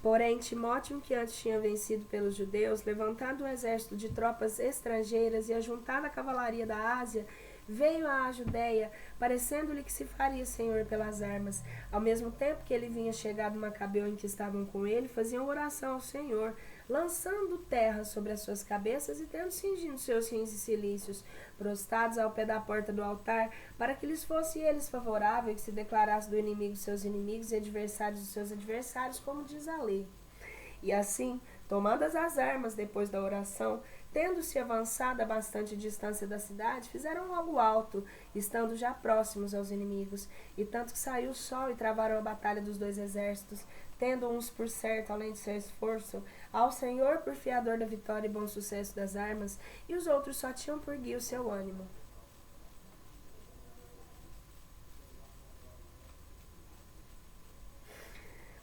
Porém, Timóteo, que antes tinha vencido pelos judeus, levantado um exército de tropas estrangeiras e ajuntado a cavalaria da Ásia, veio à Judéia, parecendo-lhe que se faria senhor pelas armas. Ao mesmo tempo que ele vinha chegado Macabeu em que estavam com ele, faziam oração ao Senhor, lançando terra sobre as suas cabeças e tendo cingido seus rins e cilícios, prostrados ao pé da porta do altar, para que lhes fosse eles favorável e que se declarasse do inimigo seus inimigos e adversários dos seus adversários, como diz a lei. E assim, tomadas as armas depois da oração, tendo-se avançado a bastante distância da cidade, fizeram logo alto, estando já próximos aos inimigos. E tanto que saiu o sol e travaram a batalha dos dois exércitos, tendo uns por certo, além de seu esforço, ao Senhor por fiador da vitória e bom sucesso das armas, e os outros só tinham por guia o seu ânimo.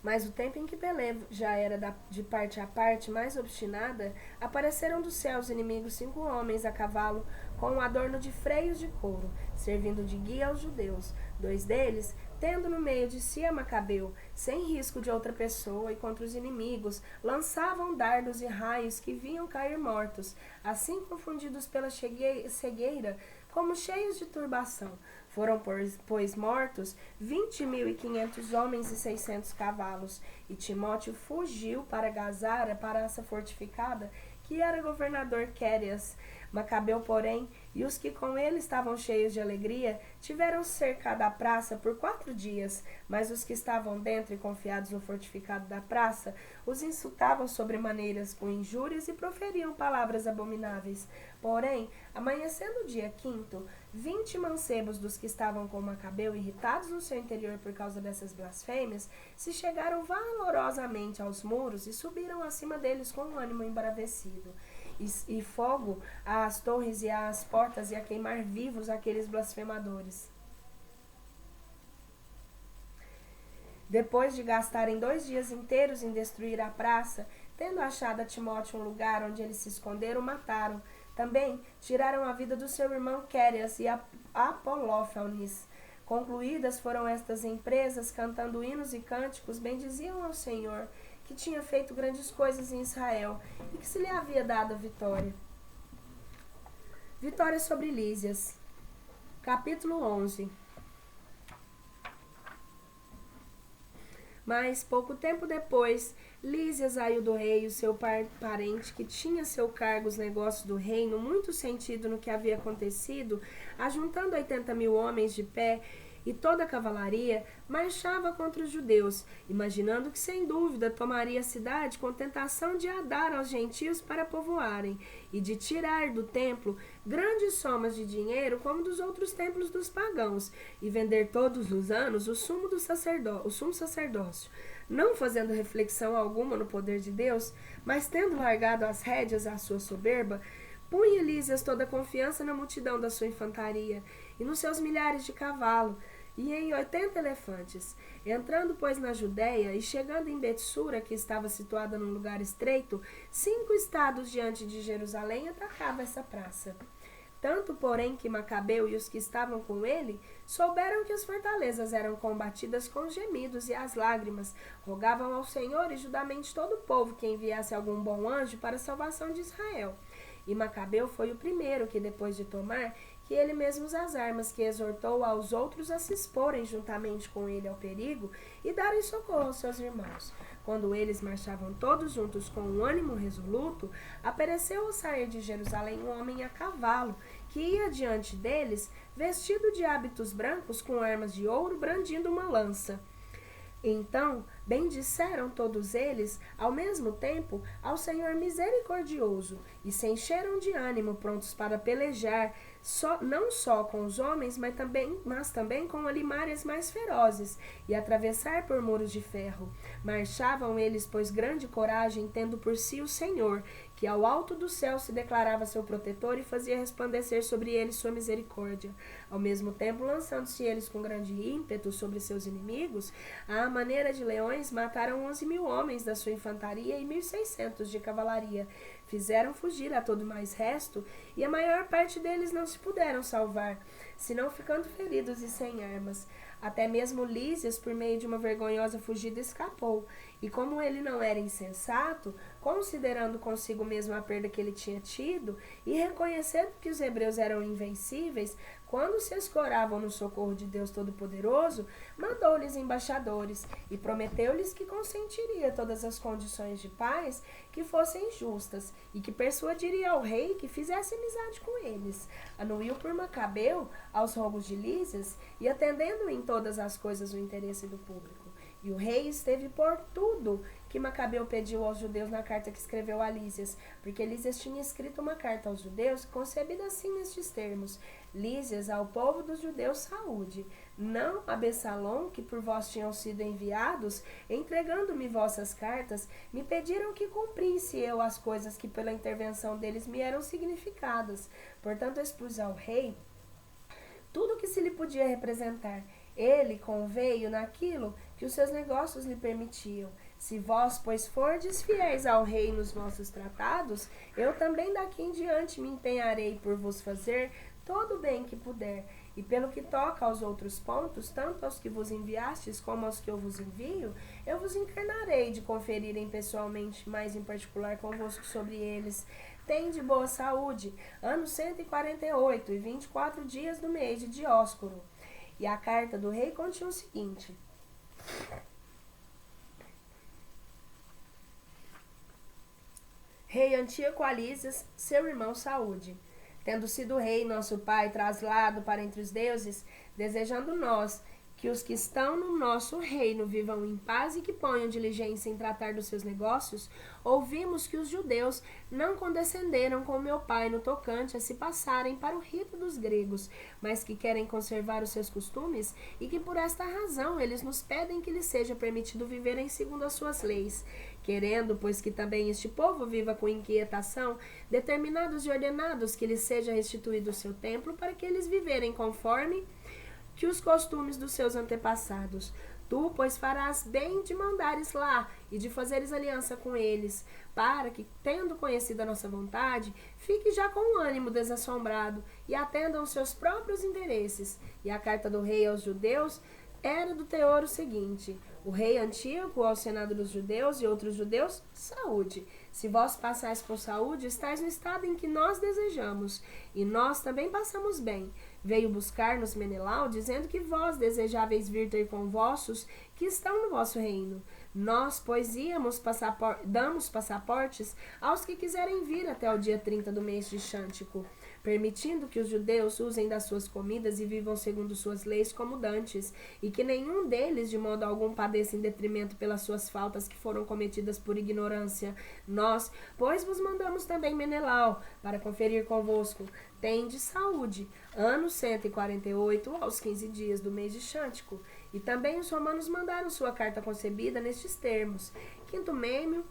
Mas o tempo em que Pelé já era de parte a parte mais obstinada, apareceram do céu os inimigos 5 homens a cavalo, com um adorno de freios de couro, servindo de guia aos judeus. 2 deles, tendo no meio de si a Macabeu, sem risco de outra pessoa, e contra os inimigos, lançavam dardos e raios que vinham cair mortos, assim confundidos pela cegueira, como cheios de turbação. Foram, pois, mortos 20.500 homens e 600 cavalos. E Timóteo fugiu para Gazara, para essa fortificada, que era governador Quérias. Macabeu, porém, e os que com ele estavam cheios de alegria, tiveram cercada a praça por 4 dias, mas os que estavam dentro e confiados no fortificado da praça, os insultavam sobremaneiras com injúrias e proferiam palavras abomináveis. Porém, amanhecendo o dia 5º, 20 mancebos dos que estavam com Macabeu, irritados no seu interior por causa dessas blasfêmias, se chegaram valorosamente aos muros e subiram acima deles com um ânimo embravecido. E fogo às torres e às portas, e a queimar vivos aqueles blasfemadores. Depois de gastarem 2 dias inteiros em destruir a praça, tendo achado a Timóteo um lugar onde eles se esconderam, mataram. Também tiraram a vida do seu irmão Quérias e Apolófanes. Concluídas foram estas empresas, cantando hinos e cânticos, bendiziam ao Senhor, que tinha feito grandes coisas em Israel, e que se lhe havia dado a vitória. Vitória sobre Lísias. Capítulo 11. Mas, pouco tempo depois, Lísias, aio do rei, o seu parente, que tinha seu cargo os negócios do reino, muito sentido no que havia acontecido, ajuntando 80.000 homens de pé e toda a cavalaria, marchava contra os judeus, imaginando que sem dúvida tomaria a cidade com tentação de a dar aos gentios para povoarem, e de tirar do templo grandes somas de dinheiro como dos outros templos dos pagãos, e vender todos os anos o sumo sacerdócio, não fazendo reflexão alguma no poder de Deus, mas tendo largado as rédeas à sua soberba, punha Lísias toda a confiança na multidão da sua infantaria e nos seus milhares de cavalos, e em 80 elefantes. Entrando, pois, na Judéia e chegando em Betsura, que estava situada num lugar estreito, 5 estados diante de Jerusalém, atacava essa praça. Tanto, porém, que Macabeu e os que estavam com ele souberam que as fortalezas eram combatidas com gemidos e as lágrimas, rogavam ao Senhor e juntamente todo o povo que enviasse algum bom anjo para a salvação de Israel. E Macabeu foi o primeiro que, depois de tomar, que ele mesmo as armas, que exortou aos outros a se exporem juntamente com ele ao perigo e darem socorro aos seus irmãos. Quando eles marchavam todos juntos com um ânimo resoluto, apareceu ao sair de Jerusalém um homem a cavalo, que ia diante deles, vestido de hábitos brancos, com armas de ouro, brandindo uma lança. Então bendisseram todos eles, ao mesmo tempo, ao Senhor misericordioso, e se encheram de ânimo, prontos para pelejar, não só com os homens, mas também com animais mais ferozes, e atravessar por muros de ferro. Marchavam eles, pois, grande coragem, tendo por si o Senhor, que ao alto do céu se declarava seu protetor e fazia resplandecer sobre eles sua misericórdia. Ao mesmo tempo, lançando-se eles com grande ímpeto sobre seus inimigos, à maneira de leões, mataram 11.000 homens da sua infantaria e 1.600 de cavalaria. Fizeram fugir a todo mais resto, e a maior parte deles não se puderam salvar, senão ficando feridos e sem armas. Até mesmo Lísias, por meio de uma vergonhosa fugida, escapou. E como ele não era insensato, considerando consigo mesmo a perda que ele tinha tido, e reconhecendo que os hebreus eram invencíveis, quando se escoravam no socorro de Deus Todo-Poderoso, mandou-lhes embaixadores e prometeu-lhes que consentiria todas as condições de paz que fossem justas e que persuadiria ao rei que fizesse amizade com eles. Anuiu por Macabeu aos rogos de Lísias e atendendo em todas as coisas o interesse do público. E o rei esteve por tudo que Macabeu pediu aos judeus na carta que escreveu a Lísias, porque Lísias tinha escrito uma carta aos judeus, concebida assim nestes termos: Lísias ao povo dos judeus saúde, não a Bessalom, que por vós tinham sido enviados, entregando-me vossas cartas, me pediram que cumprisse eu as coisas que pela intervenção deles me eram significadas. Portanto, expus ao rei tudo o que se lhe podia representar. Ele conveio naquilo que os seus negócios lhe permitiam. Se vós, pois, fordes fiéis ao rei nos vossos tratados, eu também daqui em diante me empenharei por vos fazer todo o bem que puder. E pelo que toca aos outros pontos, tanto aos que vos enviastes como aos que eu vos envio, eu vos encarnarei de conferirem pessoalmente, mais em particular convosco sobre eles. Tende boa saúde, ano 148 e 24 dias do mês de Dióscoro. E a carta do rei continha o seguinte: Rei Antíoco a Lísias, seu irmão, saúde. Tendo sido rei, nosso pai, traslado para entre os deuses, desejando nós que os que estão no nosso reino vivam em paz e que ponham diligência em tratar dos seus negócios, ouvimos que os judeus não condescenderam com meu pai no tocante a se passarem para o rito dos gregos, mas que querem conservar os seus costumes e que por esta razão eles nos pedem que lhes seja permitido viverem segundo as suas leis. Querendo, pois, que também este povo viva com inquietação, determinados e ordenados que lhes seja restituído o seu templo, para que eles viverem conforme que os costumes dos seus antepassados. Tu, pois, farás bem de mandares lá e de fazeres aliança com eles, para que, tendo conhecido a nossa vontade, fique já com o ânimo desassombrado e atendam os seus próprios interesses. E a carta do rei aos judeus era do teor o seguinte: o rei Antíoco ao senado dos judeus e outros judeus, saúde. Se vós passais por saúde, estáis no estado em que nós desejamos, e nós também passamos bem. Veio buscar-nos Menelau, dizendo que vós desejáveis vir ter com vossos que estão no vosso reino. Nós, pois, damos passaportes aos que quiserem vir até o dia 30 do mês de Xântico, permitindo que os judeus usem das suas comidas e vivam segundo suas leis como dantes, e que nenhum deles de modo algum padeça em detrimento pelas suas faltas que foram cometidas por ignorância. Nós, pois, vos mandamos também Menelau, para conferir convosco. Tende saúde, ano 148, aos 15 dias do mês de Xântico. E também os romanos mandaram sua carta concebida nestes termos: Quinto Mêmio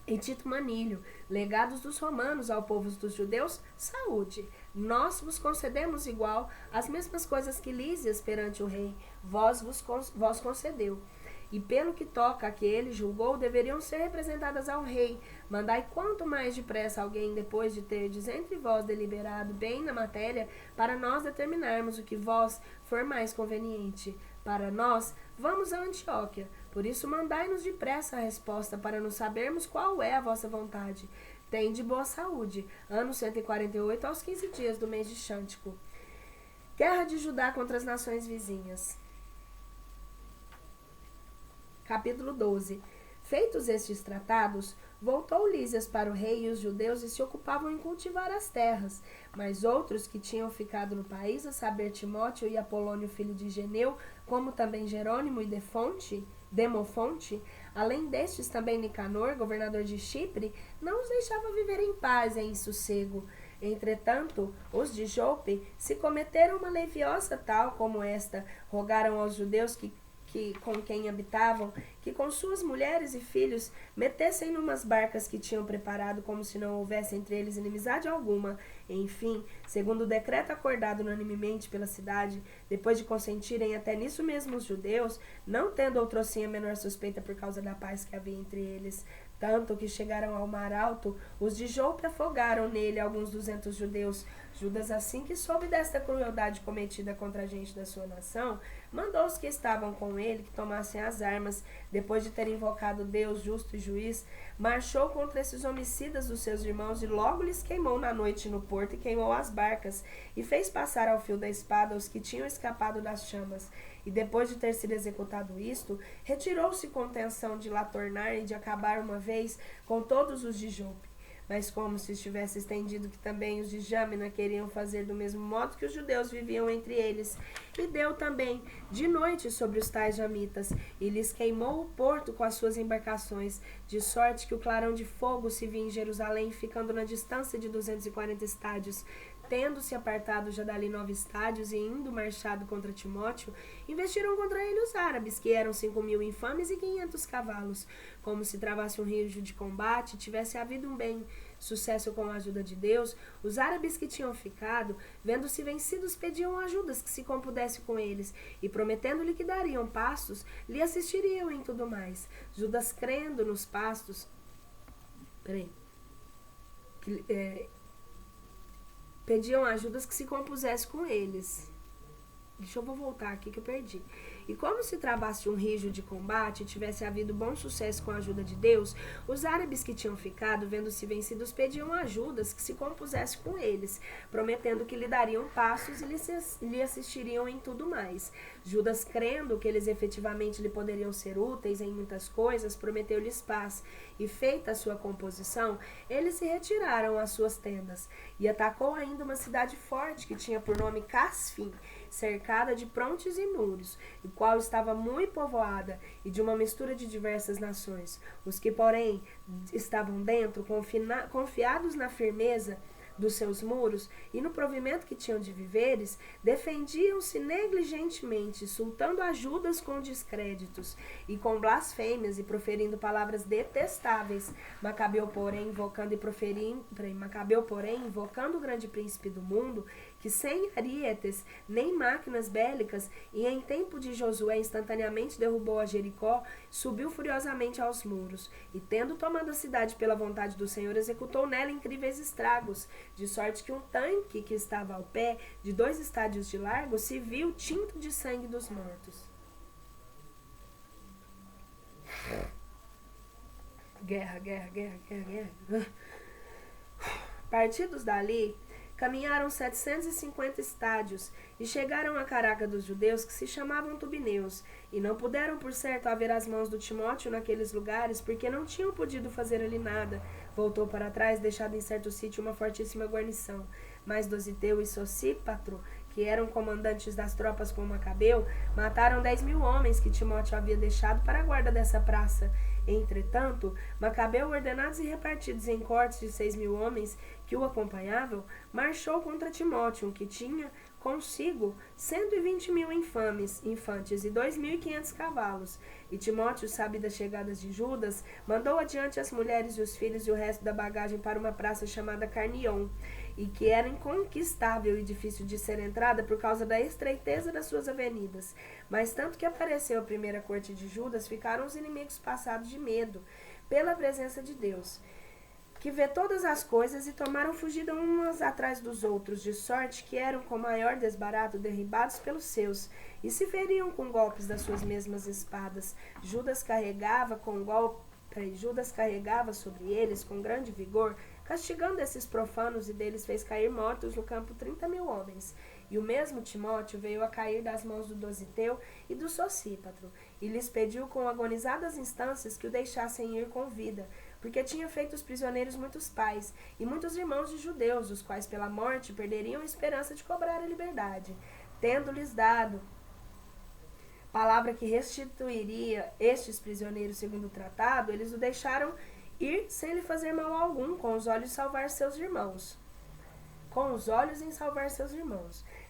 e Tito Manilho, legados dos romanos ao povo dos judeus, saúde. Nós vos concedemos igual as mesmas coisas que Lísias perante o rei, vós concedeu. E pelo que toca a que ele julgou, deveriam ser representadas ao rei. Mandai quanto mais depressa alguém, depois de terdes entre vós deliberado bem na matéria, para nós determinarmos o que vós for mais conveniente. Para nós, vamos a Antioquia. Por isso mandai-nos depressa a resposta, para nos sabermos qual é a vossa vontade. Tende boa saúde, ano 148, aos 15 dias do mês de Xântico. Guerra de Judá contra as nações vizinhas. Capítulo 12. Feitos estes tratados, voltou Lísias para o rei e os judeus e se ocupavam em cultivar as terras. Mas outros que tinham ficado no país, a saber Timóteo e Apolônio, filho de Geneu, como também Jerônimo e Demofonte, além destes também Nicanor, governador de Chipre, não os deixava viver em paz e em sossego. Entretanto, os de Jope, se cometeram uma leviosa tal como esta, rogaram aos judeus que com quem habitavam, que com suas mulheres e filhos metessem numas barcas que tinham preparado, como se não houvesse entre eles inimizade alguma. Enfim, segundo o decreto acordado unanimemente pela cidade, depois de consentirem até nisso mesmo os judeus, não tendo outrocinha a menor suspeita por causa da paz que havia entre eles, tanto que chegaram ao mar alto, os de Jope afogaram nele alguns 200 judeus. Judas, assim que soube desta crueldade cometida contra a gente da sua nação, mandou os que estavam com ele que tomassem as armas. Depois de ter invocado Deus justo e juiz, marchou contra esses homicidas dos seus irmãos e logo lhes queimou na noite no porto e queimou as barcas, e fez passar ao fio da espada os que tinham escapado das chamas. E depois de ter sido executado isto, retirou-se com intenção de lá tornar e de acabar uma vez com todos os de Jope. mas como se estivesse estendido que também os de Jâmina queriam fazer do mesmo modo que os judeus viviam entre eles. E deu também de noite sobre os tais jamitas, e lhes queimou o porto com as suas embarcações, de sorte que o clarão de fogo se via em Jerusalém, ficando na distância de 240 estádios. Tendo-se apartado já dali 9 estádios e indo marchado contra Timóteo, investiram contra ele os árabes, que eram 5.000 infames e 500 cavalos. Como se travasse um rio de combate, tivesse havido um bem sucesso com a ajuda de Deus, os árabes que tinham ficado, vendo-se vencidos, pediam ajudas que se compudesse com eles, e prometendo-lhe que dariam pastos, lhe assistiriam em tudo mais. Judas, crendo nos pastos, pediam ajudas que se compusesse com eles. Vou voltar aqui que eu perdi. E como se travasse um rijo de combate e tivesse havido bom sucesso com a ajuda de Deus, os árabes que tinham ficado, vendo-se vencidos, pediam ajudas que se compusesse com eles, prometendo que lhe dariam pastos e lhe assistiriam em tudo mais. Judas, crendo que eles efetivamente lhe poderiam ser úteis em muitas coisas, prometeu-lhes paz. E feita a sua composição, eles se retiraram às suas tendas. E atacou ainda uma cidade forte que tinha por nome Casfim, cercada de frontes e muros, e qual estava muito povoada, e de uma mistura de diversas nações. Os que, porém, estavam dentro, confiados na firmeza dos seus muros e no provimento que tinham de víveres, defendiam-se negligentemente, insultando a Judas com descréditos e com blasfêmias e proferindo palavras detestáveis. Macabeu, porém, invocando o grande príncipe do mundo, que sem arietes nem máquinas bélicas, e em tempo de Josué instantaneamente derrubou a Jericó, subiu furiosamente aos muros, e tendo tomado a cidade pela vontade do Senhor, executou nela incríveis estragos, de sorte que um tanque que estava ao pé, de 2 estádios de largo, se viu tinto de sangue dos mortos. Guerra. Partidos dali, caminharam 750 estádios e chegaram à caraca dos judeus que se chamavam Tubineus, e não puderam por certo haver as mãos do Timóteo naqueles lugares, porque não tinham podido fazer ali nada. Voltou para trás, deixado em certo sítio uma fortíssima guarnição. Mas Dositeu e Sosípatro, que eram comandantes das tropas com Macabeu, mataram 10.000 homens que Timóteo havia deixado para a guarda dessa praça. Entretanto, Macabeu, ordenados e repartidos em cortes de 6.000 homens que o acompanhavam, marchou contra Timóteo, que tinha consigo 120.000 infantes e 2.500 cavalos. E Timóteo, sabido das chegadas de Judas, mandou adiante as mulheres e os filhos e o resto da bagagem para uma praça chamada Carnion, e que era inconquistável e difícil de ser entrada por causa da estreiteza das suas avenidas. Mas tanto que apareceu a primeira corte de Judas, ficaram os inimigos passados de medo pela presença de Deus, que vê todas as coisas, e tomaram fugida uns atrás dos outros, de sorte que eram com maior desbarato derribados pelos seus, e se feriam com golpes das suas mesmas espadas. Judas carregava sobre eles com grande vigor, castigando esses profanos, e deles fez cair mortos no campo 30.000 homens. E o mesmo Timóteo veio a cair das mãos do Dositeu e do Sosípatro, e lhes pediu com agonizadas instâncias que o deixassem ir com vida, porque tinha feito os prisioneiros muitos pais e muitos irmãos de judeus, os quais pela morte perderiam a esperança de cobrar a liberdade. Tendo-lhes dado palavra que restituiria estes prisioneiros segundo o tratado, eles o deixaram ir sem lhe fazer mal algum, com os olhos em salvar seus irmãos.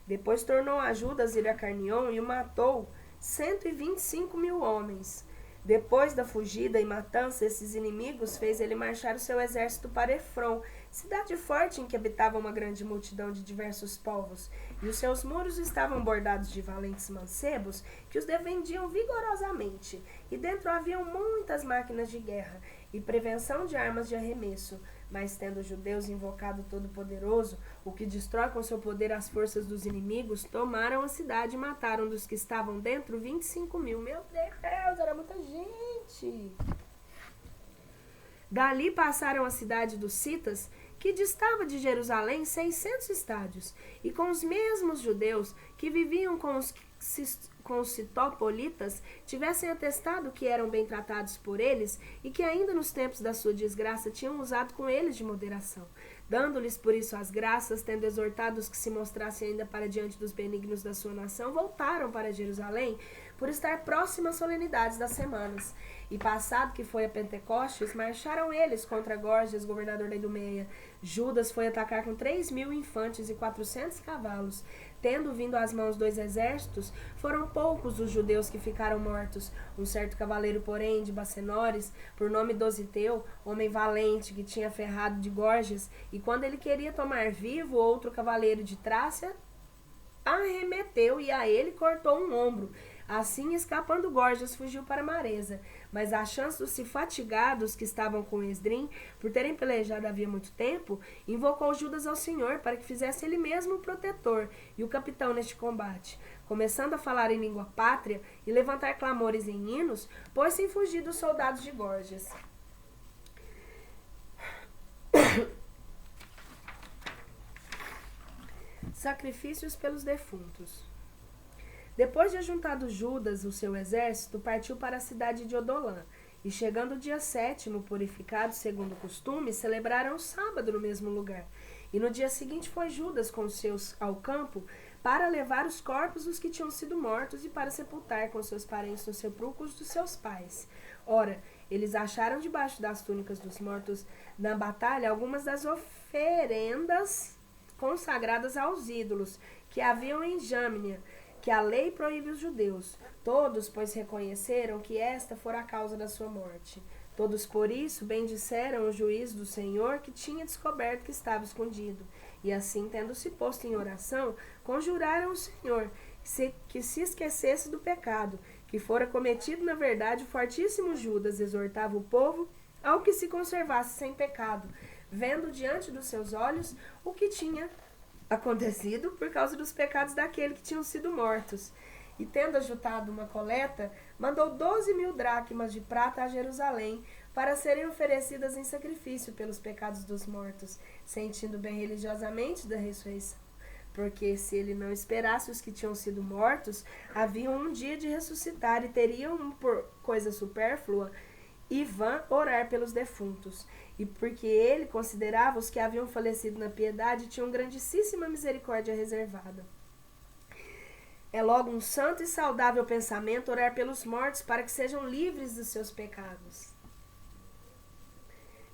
Depois tornou a Judas ir a Carnion e o matou 125.000 homens. Depois da fugida e matança, esses inimigos fez ele marchar o seu exército para Efron, cidade forte em que habitava uma grande multidão de diversos povos, e os seus muros estavam bordados de valentes mancebos que os defendiam vigorosamente, e dentro haviam muitas máquinas de guerra e prevenção de armas de arremesso. Mas tendo os judeus invocado o Todo-Poderoso, o que destrói com seu poder as forças dos inimigos, tomaram a cidade e mataram dos que estavam dentro 25.000. Meu Deus, era muita gente! Dali passaram a cidade dos Citas, que distava de Jerusalém 600 estádios, e com os mesmos judeus que viviam com os citopolitas tivessem atestado que eram bem tratados por eles e que ainda nos tempos da sua desgraça tinham usado com eles de moderação, dando-lhes por isso as graças, tendo exortado os que se mostrassem ainda para diante dos benignos da sua nação, voltaram para Jerusalém por estar próximas às solenidades das semanas. E passado que foi a Pentecostes, marcharam eles contra Gorgias, governador da Idumeia. Judas foi atacar com 3.000 infantes e 400 cavalos. Tendo vindo às mãos 2 exércitos, foram poucos os judeus que ficaram mortos. Um certo cavaleiro, porém, de Bacenores, por nome Dositeu, homem valente, que tinha ferrado de Gorgias, e quando ele queria tomar vivo outro cavaleiro de Trácia, arremeteu e a ele cortou um ombro. Assim, escapando Gorgias, fugiu para Maresa. Mas achando-se fatigados que estavam com Esdrim, por terem pelejado havia muito tempo, invocou Judas ao Senhor para que fizesse ele mesmo o protetor e o capitão neste combate. Começando a falar em língua pátria e levantar clamores em hinos, pôs-se em fugir dos soldados de Gorgias. Sacrifícios pelos defuntos. Depois de ajuntado Judas o seu exército, partiu para a cidade de Odolã, e chegando o dia 7º, purificado segundo o costume, celebraram o sábado no mesmo lugar. E no dia seguinte foi Judas com os seus ao campo, para levar os corpos dos que tinham sido mortos e para sepultar com seus parentes nos sepulcros dos seus pais. Ora, eles acharam debaixo das túnicas dos mortos na batalha algumas das oferendas consagradas aos ídolos que haviam em Jâmnia, que a lei proíbe os judeus. Todos, pois, reconheceram que esta fora a causa da sua morte. Todos, por isso, bendisseram o juízo do Senhor, que tinha descoberto que estava escondido. E assim, tendo-se posto em oração, conjuraram o Senhor que se esquecesse do pecado, que fora cometido na verdade. O fortíssimo Judas exortava o povo ao que se conservasse sem pecado, vendo diante dos seus olhos o que tinha acontecido por causa dos pecados daquele que tinham sido mortos. E tendo ajuntado uma coleta, mandou 12.000 dracmas de prata a Jerusalém, para serem oferecidas em sacrifício pelos pecados dos mortos, sentindo bem religiosamente da ressurreição. Porque se ele não esperasse os que tinham sido mortos, haviam um dia de ressuscitar, e teriam, por coisa supérflua e vã, orar pelos defuntos. E porque ele considerava os que haviam falecido na piedade tinham grandíssima misericórdia reservada. É logo um santo e saudável pensamento orar pelos mortos para que sejam livres dos seus pecados.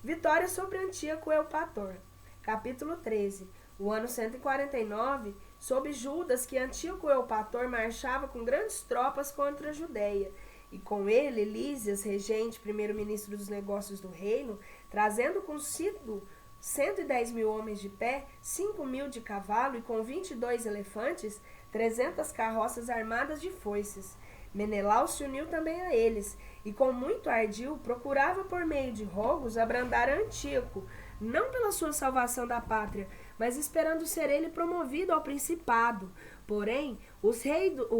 Vitória sobre Antíoco Eupator. Capítulo 13. O ano 149, soube Judas que Antíoco Eupator marchava com grandes tropas contra a Judéia, e com ele Lísias, regente, primeiro-ministro dos negócios do reino, trazendo consigo 110.000 homens de pé, 5.000 de cavalo e com 22 elefantes, 300 carroças armadas de foices. Menelau se uniu também a eles, e com muito ardil procurava por meio de rogos abrandar Antíoco, não pela sua salvação da pátria, mas esperando ser ele promovido ao principado. Porém, o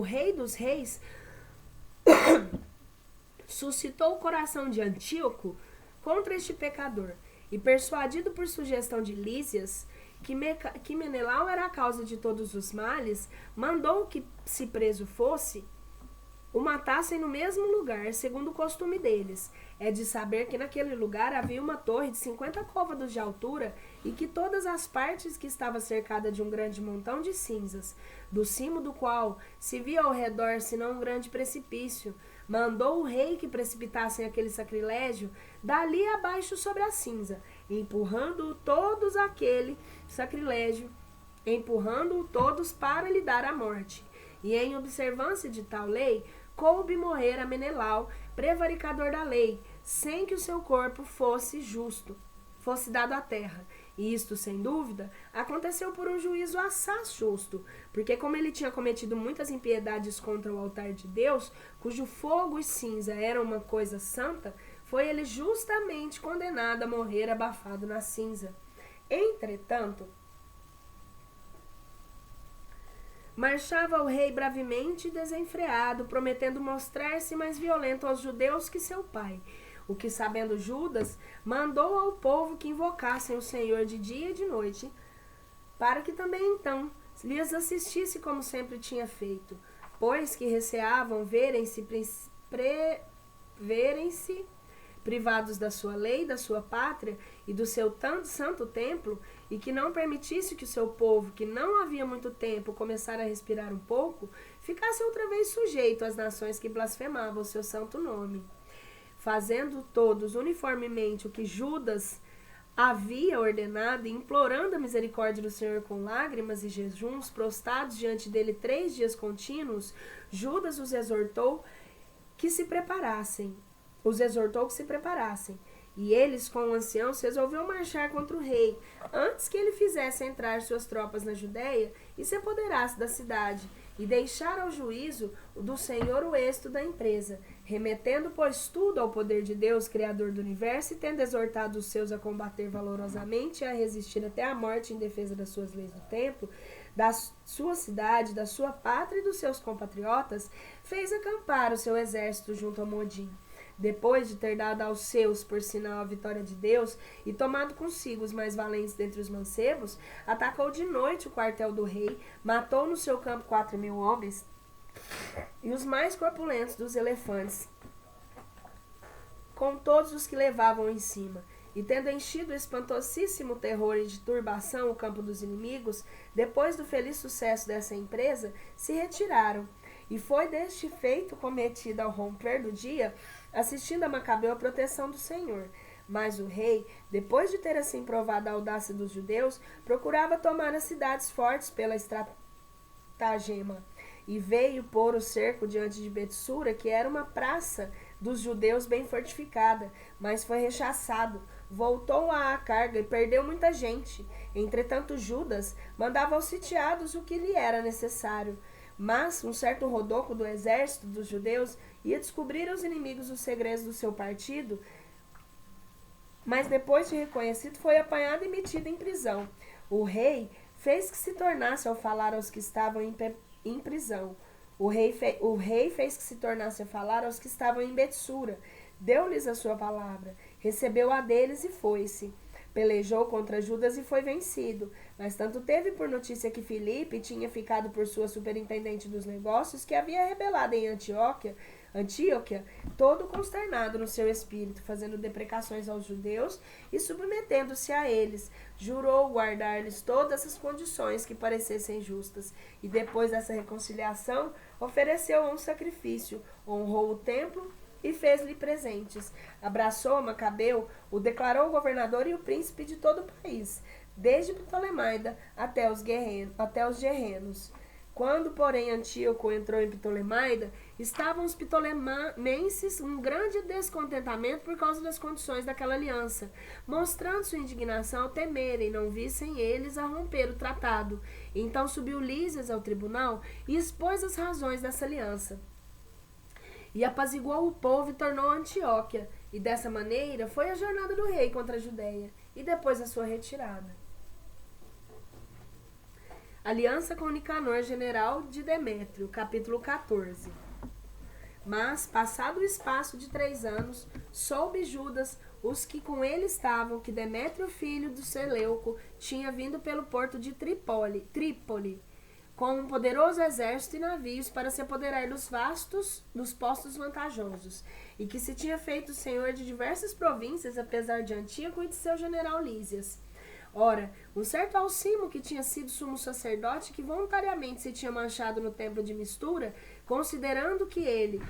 rei dos reis suscitou o coração de Antíoco contra este pecador, e persuadido por sugestão de Lísias, que Menelau era a causa de todos os males, mandou que, se preso fosse, o matassem no mesmo lugar, segundo o costume deles. É de saber que naquele lugar havia uma torre de 50 côvados de altura, e que todas as partes que estava cercada de um grande montão de cinzas, do cimo do qual se via ao redor senão um grande precipício. Mandou o rei que precipitassem aquele sacrilégio dali abaixo sobre a cinza, empurrando-o todos para lhe dar a morte. E em observância de tal lei, coube morrer a Menelau, prevaricador da lei, sem que o seu corpo fosse dado à terra. E isto, sem dúvida, aconteceu por um juízo assaz justo, porque como ele tinha cometido muitas impiedades contra o altar de Deus, cujo fogo e cinza eram uma coisa santa, foi ele justamente condenado a morrer abafado na cinza. Entretanto, marchava o rei bravemente e desenfreado, prometendo mostrar-se mais violento aos judeus que seu pai. O que, sabendo Judas, mandou ao povo que invocassem o Senhor de dia e de noite, para que também então lhes assistisse como sempre tinha feito, pois que receavam verem-se privados da sua lei, da sua pátria e do seu tanto santo templo, e que não permitisse que o seu povo, que não havia muito tempo começara a respirar um pouco, ficasse outra vez sujeito às nações que blasfemavam o seu santo nome. Fazendo todos uniformemente o que Judas havia ordenado e implorando a misericórdia do Senhor com lágrimas e jejuns, prostrados diante dele 3 dias contínuos, Judas os exortou que se preparassem. E eles, com o ancião, resolveram marchar contra o rei, antes que ele fizesse entrar suas tropas na Judéia e se apoderasse da cidade, e deixar ao juízo do Senhor o êxito da empresa, remetendo, pois, tudo ao poder de Deus, Criador do universo, e tendo exortado os seus a combater valorosamente e a resistir até a morte em defesa das suas leis do templo, da sua cidade, da sua pátria e dos seus compatriotas, fez acampar o seu exército junto a Modim. Depois de ter dado aos seus, por sinal, a vitória de Deus, e tomado consigo os mais valentes dentre os mancebos, atacou de noite o quartel do rei, matou no seu campo 4.000 homens, e os mais corpulentos dos elefantes, com todos os que levavam em cima. E tendo enchido espantosíssimo terror e de turbação o campo dos inimigos, depois do feliz sucesso dessa empresa, se retiraram. E foi deste feito cometido ao romper do dia, assistindo a Macabeu a proteção do Senhor. Mas o rei, depois de ter assim provado a audácia dos judeus, procurava tomar as cidades fortes pela estratagema. E veio pôr o cerco diante de Betsura, que era uma praça dos judeus bem fortificada, mas foi rechaçado. Voltou à carga e perdeu muita gente. Entretanto, Judas mandava aos sitiados o que lhe era necessário. Mas um certo rodoco do exército dos judeus ia descobrir aos inimigos os segredos do seu partido, mas depois de reconhecido foi apanhado e metido em prisão. O rei fez que se tornasse ao falar aos que estavam em prisão. O rei fez que se tornasse a falar aos que estavam em Betsura. Deu-lhes a sua palavra, recebeu a deles e foi-se. Pelejou contra Judas e foi vencido, mas tanto teve por notícia que Filipe tinha ficado por sua superintendente dos negócios, que havia rebelado em Antioquia, todo consternado no seu espírito, fazendo deprecações aos judeus e submetendo-se a eles, jurou guardar-lhes todas as condições que parecessem justas, e depois dessa reconciliação ofereceu um sacrifício, honrou o templo e fez-lhe presentes. Abraçou Macabeu, o declarou governador e o príncipe de todo o país, desde Ptolemaida até os gerrenos. Quando, porém, Antíoco entrou em Ptolemaida, estavam os ptolemaenses um grande descontentamento por causa das condições daquela aliança, mostrando sua indignação ao temerem não vissem eles a romper o tratado. Então subiu Lísias ao tribunal e expôs as razões dessa aliança. E apaziguou o povo e tornou Antioquia, e dessa maneira foi a jornada do rei contra a Judéia, e depois a sua retirada. Aliança com Nicanor, general de Demétrio, capítulo 14. Mas, passado o espaço de 3 anos, soube Judas, os que com ele estavam, que Demétrio, filho do Seleuco, tinha vindo pelo porto de Trípoli, com um poderoso exército e navios para se apoderar dos postos vantajosos, e que se tinha feito senhor de diversas províncias, apesar de Antíoco e de seu general Lísias. Ora, um certo Alcimo, que tinha sido sumo sacerdote, que voluntariamente se tinha manchado no templo de mistura, considerando que ele,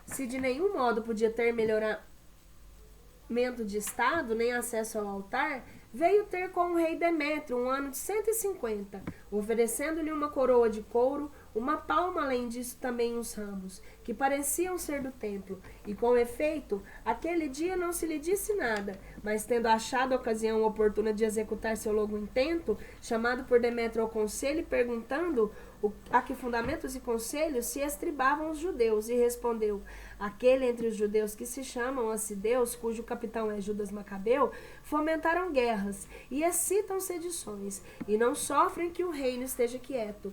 se de nenhum modo podia ter melhoramento de estado, nem acesso ao altar, veio ter com o rei Demétrio um ano de 150, oferecendo-lhe uma coroa de couro, uma palma, além disso também uns ramos, que pareciam ser do templo. E com efeito, aquele dia não se lhe disse nada, mas tendo achado a ocasião oportuna de executar seu longo intento, chamado por Demétrio ao conselho e perguntando a que fundamentos e conselhos se estribavam os judeus, e respondeu: aquele entre os judeus que se chamam Assideus, cujo capitão é Judas Macabeu, fomentaram guerras e excitam sedições, e não sofrem que o reino esteja quieto.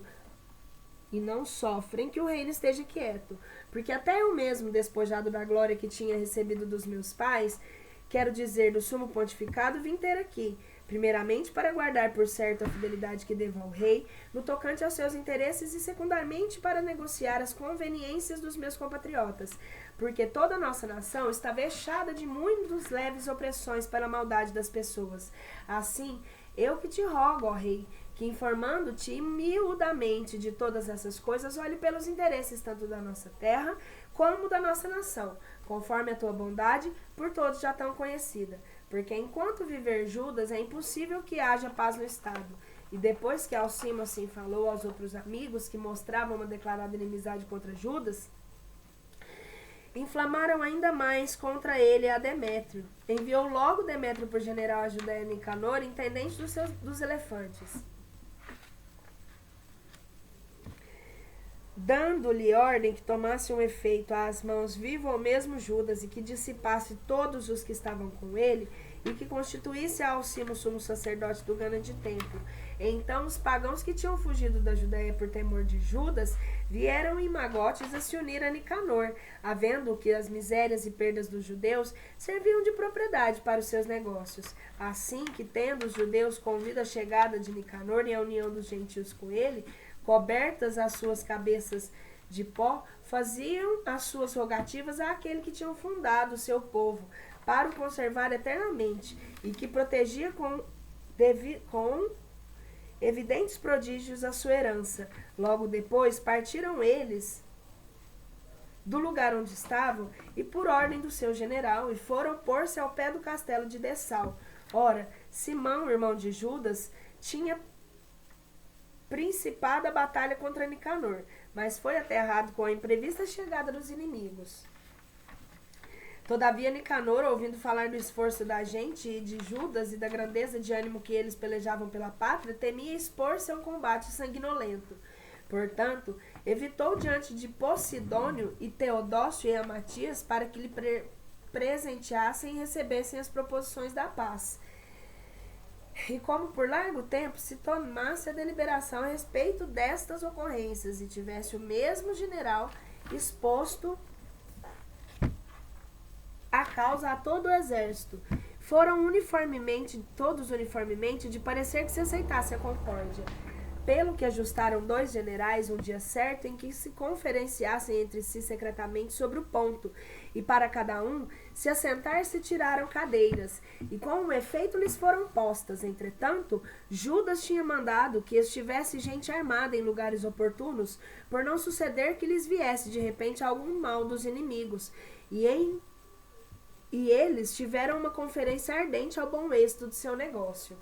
e não sofrem que o reino esteja quieto, porque até eu mesmo, despojado da glória que tinha recebido dos meus pais, quero dizer do sumo pontificado, vim ter aqui, primeiramente para guardar por certo a fidelidade que devo ao rei, no tocante aos seus interesses, e secundariamente para negociar as conveniências dos meus compatriotas, porque toda a nossa nação está vexada de muitas leves opressões pela maldade das pessoas. Assim, eu que te rogo, ó rei, que informando-te miudamente de todas essas coisas, olhe pelos interesses tanto da nossa terra como da nossa nação, conforme a tua bondade, por todos já tão conhecida. Porque enquanto viver Judas, é impossível que haja paz no Estado. E depois que Alcimo assim falou aos outros amigos que mostravam uma declarada inimizade contra Judas, inflamaram ainda mais contra ele a Demétrio. Enviou logo Demétrio por general a Judéia Nicanor, intendente dos elefantes, dando-lhe ordem que tomasse um efeito às mãos vivo ao mesmo Judas e que dissipasse todos os que estavam com ele e que constituísse a Alcimo sumo sacerdote do grande templo. Então os pagãos que tinham fugido da Judéia por temor de Judas vieram em magotes a se unir a Nicanor, havendo que as misérias e perdas dos judeus serviam de propriedade para os seus negócios. Assim que, tendo os judeus convido a chegada de Nicanor e a união dos gentios com ele, cobertas as suas cabeças de pó, faziam as suas rogativas àquele que tinha fundado o seu povo, para o conservar eternamente, e que protegia com evidentes prodígios a sua herança. Logo depois partiram eles do lugar onde estavam, e por ordem do seu general, e foram pôr-se ao pé do castelo de Dessau. Ora, Simão, irmão de Judas, tinha principado a batalha contra Nicanor, mas foi aterrado com a imprevista chegada dos inimigos. Todavia Nicanor, ouvindo falar do esforço da gente e de Judas e da grandeza de ânimo que eles pelejavam pela pátria, temia expor-se a um combate sanguinolento. Portanto, evitou diante de Posidônio e Teodócio e Amatias para que lhe presenteassem e recebessem as proposições da paz. E como por largo tempo se tomasse a deliberação a respeito destas ocorrências e tivesse o mesmo general exposto a causa a todo o exército, foram todos uniformemente, de parecer que se aceitasse a concórdia. Pelo que ajustaram 2 generais um dia certo em que se conferenciassem entre si secretamente sobre o ponto, e para cada um se assentar se tiraram cadeiras, e com um efeito lhes foram postas. Entretanto, Judas tinha mandado que estivesse gente armada em lugares oportunos, por não suceder que lhes viesse de repente algum mal dos inimigos, e eles tiveram uma conferência ardente ao bom êxito de seu negócio.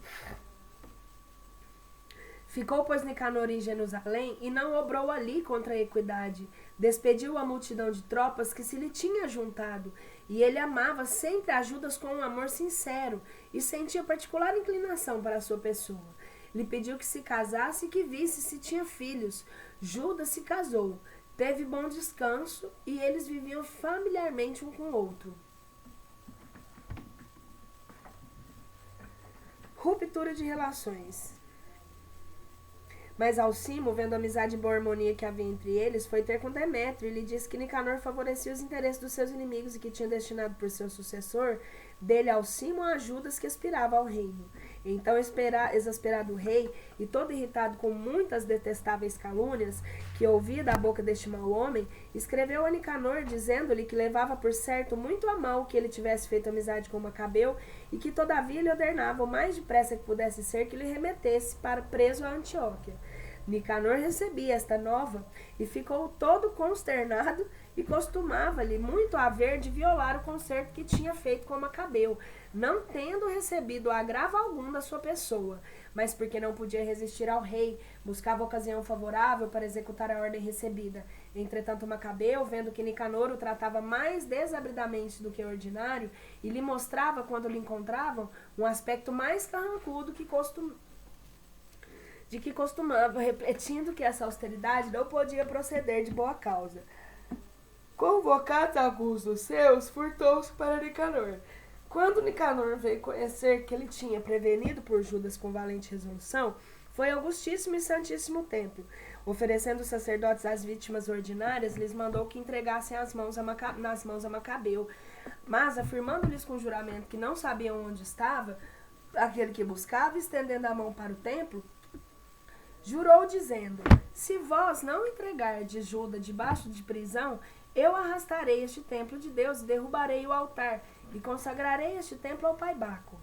Ficou, pois, Nicanor em Jerusalém e não obrou ali contra a equidade. Despediu a multidão de tropas que se lhe tinha juntado, e ele amava sempre a Judas com um amor sincero e sentia particular inclinação para a sua pessoa. Lhe pediu que se casasse e que visse se tinha filhos. Judas se casou, teve bom descanso e eles viviam familiarmente um com o outro. Ruptura de relações. Mas Alcimo, vendo a amizade e boa harmonia que havia entre eles, foi ter com Demétrio e lhe disse que Nicanor favorecia os interesses dos seus inimigos e que tinha destinado por seu sucessor dele Alcimo a Judas que aspirava ao reino. Então, exasperado o rei e todo irritado com muitas detestáveis calúnias que ouvia da boca deste mau homem, escreveu a Nicanor dizendo-lhe que levava por certo muito a mal que ele tivesse feito amizade com Macabeu e que todavia lhe ordenava o mais depressa que pudesse ser que lhe remetesse para preso a Antioquia. Nicanor recebia esta nova e ficou todo consternado e costumava-lhe muito haver de violar o concerto que tinha feito com Macabeu, não tendo recebido agravo algum da sua pessoa, mas porque não podia resistir ao rei, buscava ocasião favorável para executar a ordem recebida. Entretanto, Macabeu, vendo que Nicanor o tratava mais desabridamente do que ordinário e lhe mostrava, quando lhe encontravam, um aspecto mais carrancudo de que costumava, repetindo que essa austeridade não podia proceder de boa causa. Convocados alguns dos seus, furtou-se para Nicanor. Quando Nicanor veio conhecer que ele tinha prevenido por Judas com valente resolução, foi Augustíssimo e Santíssimo Templo, Oferecendo os sacerdotes às vítimas ordinárias, lhes mandou que entregassem nas mãos a Macabeu. Mas, afirmando-lhes com juramento que não sabiam onde estava aquele que buscava, estendendo a mão para o templo, jurou dizendo: se vós não entregardes Judas debaixo de prisão, eu arrastarei este templo de Deus e derrubarei o altar, e consagrarei este templo ao pai Baco.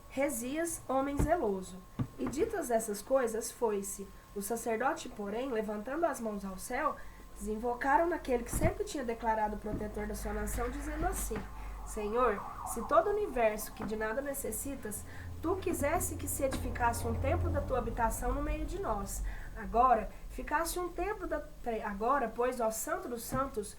Resias, homem zeloso. E ditas essas coisas, foi-se. O sacerdote, porém, levantando as mãos ao céu, desinvocaram naquele que sempre tinha declarado protetor da sua nação, dizendo assim: Senhor, se todo o universo, que de nada necessitas, tu quisesse que se edificasse um templo da tua habitação no meio de nós, agora, pois, ó Santo dos Santos,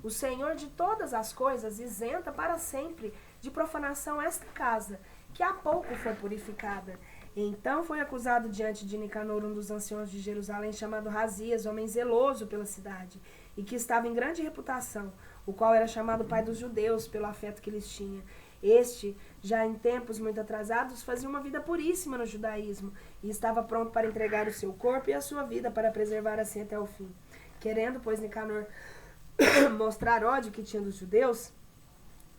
o Senhor de todas as coisas, isenta para sempre de profanação esta casa, que há pouco foi purificada. Então foi acusado diante de Nicanor, um dos anciãos de Jerusalém, chamado Rasias, homem zeloso pela cidade, e que estava em grande reputação, o qual era chamado pai dos judeus, pelo afeto que lhes tinha. Este, já em tempos muito atrasados, fazia uma vida puríssima no judaísmo, e estava pronto para entregar o seu corpo e a sua vida para preservar assim até o fim. Querendo, pois, Nicanor mostrar ódio que tinha dos judeus,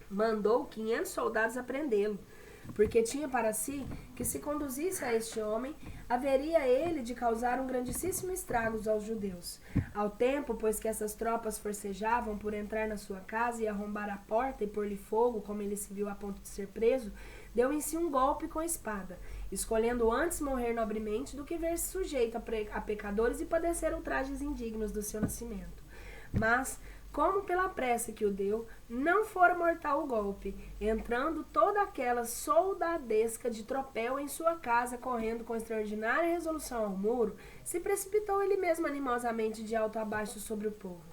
mandou 500 soldados a prendê-lo, porque tinha para si que, se conduzisse a este homem, haveria ele de causar um grandíssimo estrago aos judeus. Ao tempo, pois que essas tropas forcejavam por entrar na sua casa e arrombar a porta e pôr-lhe fogo, como ele se viu a ponto de ser preso, deu em si um golpe com a espada, escolhendo antes morrer nobremente do que ver-se sujeito a pecadores e padecer ultrajes indignos do seu nascimento. Mas, como pela pressa que o deu, não fora mortal o golpe, entrando toda aquela soldadesca de tropel em sua casa, correndo com extraordinária resolução ao muro, se precipitou ele mesmo animosamente de alto a baixo sobre o povo.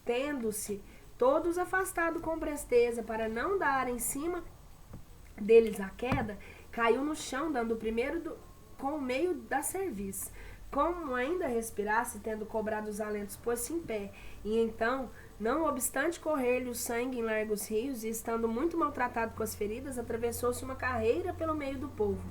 Tendo-se todos afastado com presteza para não dar em cima deles a queda, caiu no chão, dando o primeiro com o meio da cerviz. Como ainda respirasse, tendo cobrado os alentos, pôs-se em pé, e então, não obstante correr-lhe o sangue em largos rios, e estando muito maltratado com as feridas, atravessou-se uma carreira pelo meio do povo,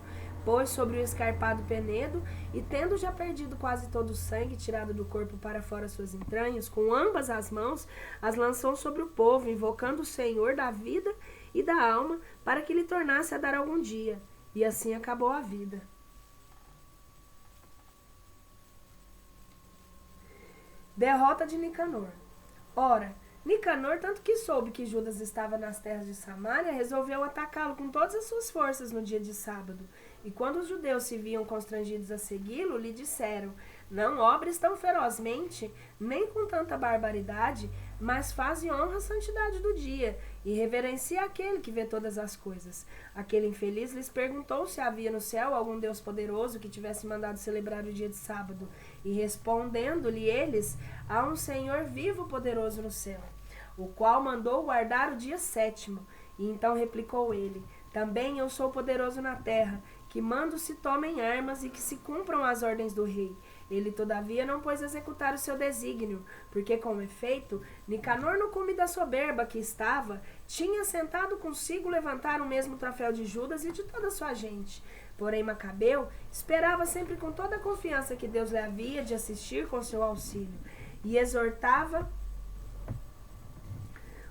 pôs sobre o escarpado penedo, e tendo já perdido quase todo o sangue, tirado do corpo para fora suas entranhas, com ambas as mãos, as lançou sobre o povo, invocando o Senhor da vida e da alma, para que lhe tornasse a dar algum dia. E assim acabou a vida. Derrota de Nicanor. Ora, Nicanor, tanto que soube que Judas estava nas terras de Samaria, resolveu atacá-lo com todas as suas forças no dia de sábado. E quando os judeus se viam constrangidos a segui-lo, lhe disseram: não obres tão ferozmente, nem com tanta barbaridade, mas faze honra à santidade do dia, e reverencia aquele que vê todas as coisas. Aquele infeliz lhes perguntou se havia no céu algum Deus poderoso que tivesse mandado celebrar o dia de sábado, e respondendo-lhe eles: há um Senhor vivo poderoso no céu, o qual mandou guardar o dia sétimo. E então replicou ele: também eu sou poderoso na terra, que mando se tomem armas e que se cumpram as ordens do rei. Ele, todavia, não pôs executar o seu desígnio, porque, com efeito, Nicanor, no cume da soberba que estava, tinha sentado consigo levantar o mesmo troféu de Judas e de toda a sua gente. Porém, Macabeu esperava sempre com toda a confiança que Deus lhe havia de assistir com seu auxílio, e exortava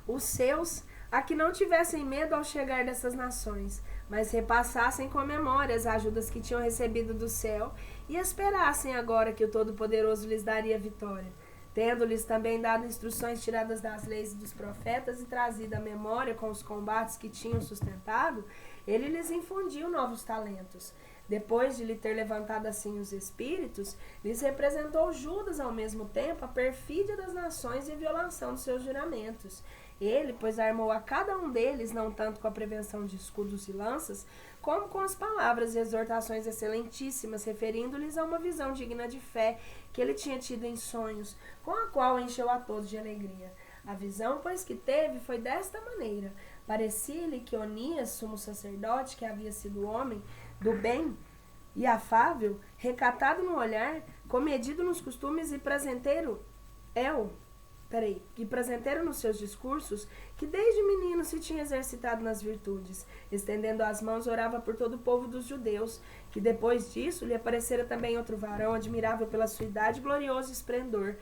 os seus a que não tivessem medo ao chegar dessas nações, mas repassassem com a memória as ajudas que tinham recebido do céu e esperassem agora que o Todo-Poderoso lhes daria vitória. Tendo-lhes também dado instruções tiradas das leis e dos profetas e trazido a memória com os combates que tinham sustentado, ele lhes infundiu novos talentos. Depois de lhe ter levantado assim os espíritos, lhes representou Judas ao mesmo tempo a perfídia das nações e a violação dos seus juramentos. Ele, pois, armou a cada um deles, não tanto com a prevenção de escudos e lanças, como com as palavras e exortações excelentíssimas, referindo-lhes a uma visão digna de fé que ele tinha tido em sonhos, com a qual encheu a todos de alegria. A visão, pois, que teve foi desta maneira: parecia-lhe que Onias, sumo sacerdote, que havia sido homem do bem e afável, recatado no olhar, comedido nos costumes e prazenteiro, E prazenteiro nos seus discursos, que desde menino se tinha exercitado nas virtudes, estendendo as mãos, orava por todo o povo dos judeus, que depois disso lhe aparecera também outro varão, admirável pela sua idade, glorioso esplendor,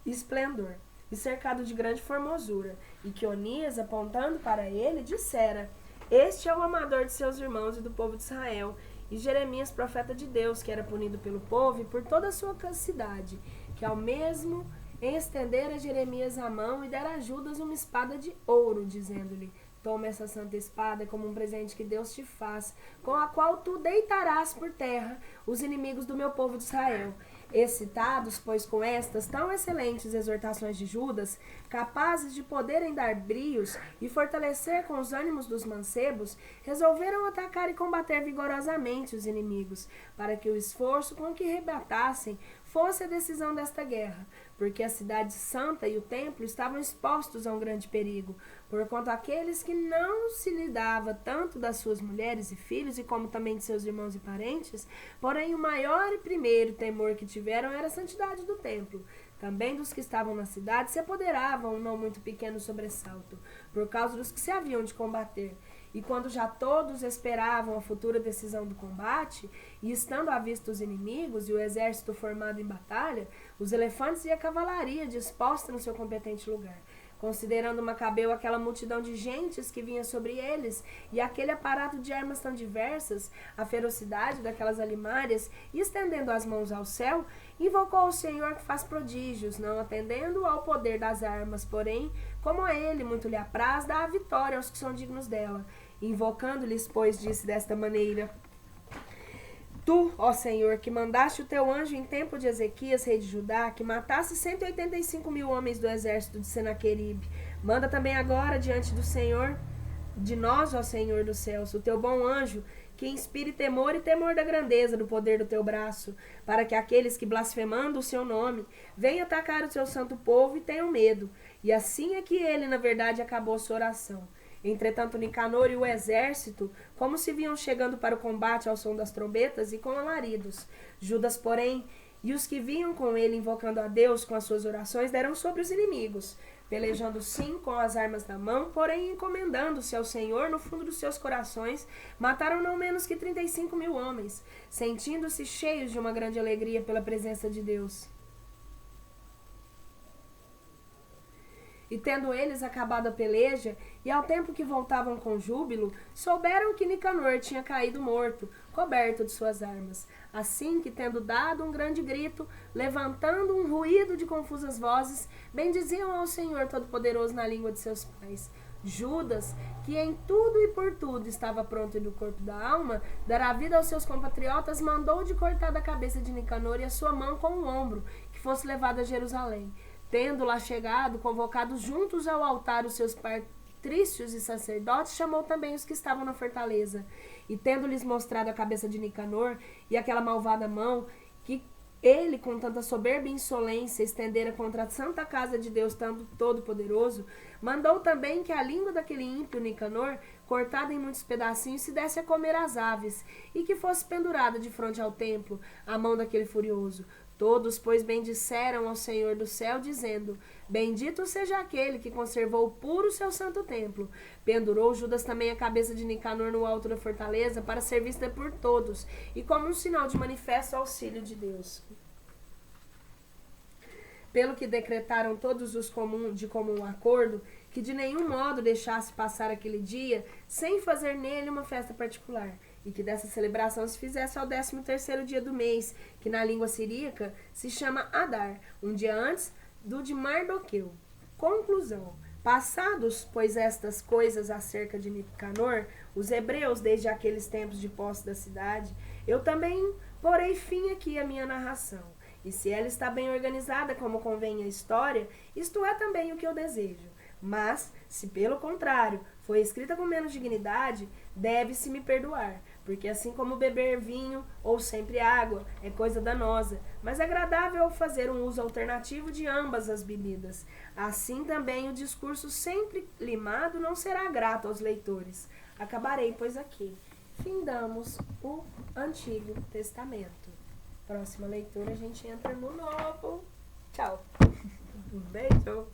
e cercado de grande formosura, e que Onias, apontando para ele, dissera: Este é o amador de seus irmãos e do povo de Israel. E Jeremias, profeta de Deus, que era punido pelo povo e por toda a sua cidade, que ao mesmo estendera Jeremias a mão e dera a Judas uma espada de ouro, dizendo-lhe: Toma essa santa espada como um presente que Deus te faz, com a qual tu deitarás por terra os inimigos do meu povo de Israel. Excitados, pois, com estas tão excelentes exortações de Judas, capazes de poderem dar brios e fortalecer com os ânimos dos mancebos, resolveram atacar e combater vigorosamente os inimigos, para que o esforço com que rebatassem fosse a decisão desta guerra, porque a cidade santa e o templo estavam expostos a um grande perigo, porquanto aqueles que não se lidava tanto das suas mulheres e filhos, e como também de seus irmãos e parentes, porém o maior e primeiro temor que tiveram era a santidade do templo. Também dos que estavam na cidade se apoderavam um não muito pequeno sobressalto, por causa dos que se haviam de combater. E quando já todos esperavam a futura decisão do combate, e estando à vista os inimigos e o exército formado em batalha, os elefantes e a cavalaria disposta no seu competente lugar, considerando Macabeu aquela multidão de gentes que vinha sobre eles, e aquele aparato de armas tão diversas, a ferocidade daquelas alimárias, e estendendo as mãos ao céu, invocou o Senhor que faz prodígios, não atendendo ao poder das armas, porém, como a ele muito lhe apraz, dá a vitória aos que são dignos dela. Invocando-lhes, pois, disse desta maneira: Tu, ó Senhor, que mandaste o teu anjo em tempo de Ezequias, rei de Judá, que matasse 185.000 homens do exército de Senaqueribe, manda também agora diante do Senhor, de nós, ó Senhor dos céus, o teu bom anjo, que inspire temor e temor da grandeza do poder do teu braço, para que aqueles que blasfemando o seu nome venham atacar o seu santo povo e tenham medo. E assim é que ele, na verdade, acabou sua oração. Entretanto, Nicanor e o exército, como se vinham chegando para o combate ao som das trombetas e com alaridos. Judas, porém, e os que vinham com ele invocando a Deus com as suas orações, deram sobre os inimigos, pelejando sim com as armas na mão, porém encomendando-se ao Senhor no fundo dos seus corações, mataram não menos que 35.000 homens, sentindo-se cheios de uma grande alegria pela presença de Deus. E tendo eles acabado a peleja, e ao tempo que voltavam com júbilo, souberam que Nicanor tinha caído morto, coberto de suas armas. Assim que, tendo dado um grande grito, levantando um ruído de confusas vozes, bendiziam ao Senhor Todo-Poderoso na língua de seus pais. Judas, que em tudo e por tudo estava pronto e do corpo da alma, dará vida aos seus compatriotas, mandou de cortar da cabeça de Nicanor e a sua mão com o ombro, que fosse levado a Jerusalém. Tendo lá chegado, convocados juntos ao altar os seus patrícios e sacerdotes, chamou também os que estavam na fortaleza. E tendo-lhes mostrado a cabeça de Nicanor e aquela malvada mão, que ele, com tanta soberba e insolência, estendera contra a santa casa de Deus Todo-Poderoso, mandou também que a língua daquele ímpio Nicanor, cortada em muitos pedacinhos, se desse a comer às aves, e que fosse pendurada de frente ao templo, à mão daquele furioso. Todos, pois, bendisseram ao Senhor do céu, dizendo: Bendito seja aquele que conservou puro o seu santo templo. Pendurou Judas também a cabeça de Nicanor no alto da fortaleza, para ser vista por todos, e como um sinal de manifesto auxílio de Deus. Pelo que decretaram todos os de comum acordo, que de nenhum modo deixasse passar aquele dia, sem fazer nele uma festa particular, e que dessa celebração se fizesse ao 13º dia do mês, que na língua siríaca se chama Adar, um dia antes do de Mardoqueu. Conclusão. Passados, pois, estas coisas acerca de Nicanor, os hebreus, desde aqueles tempos de posse da cidade, eu também porei fim aqui à minha narração. E se ela está bem organizada como convém a história, isto é também o que eu desejo. Mas, se pelo contrário, foi escrita com menos dignidade, deve-se me perdoar, porque assim como beber vinho ou sempre água é coisa danosa, mas agradável fazer um uso alternativo de ambas as bebidas, assim também o discurso sempre limado não será grato aos leitores. Acabarei, pois, aqui. Findamos o Antigo Testamento. Próxima leitura a gente entra no Novo. Tchau. Um beijo.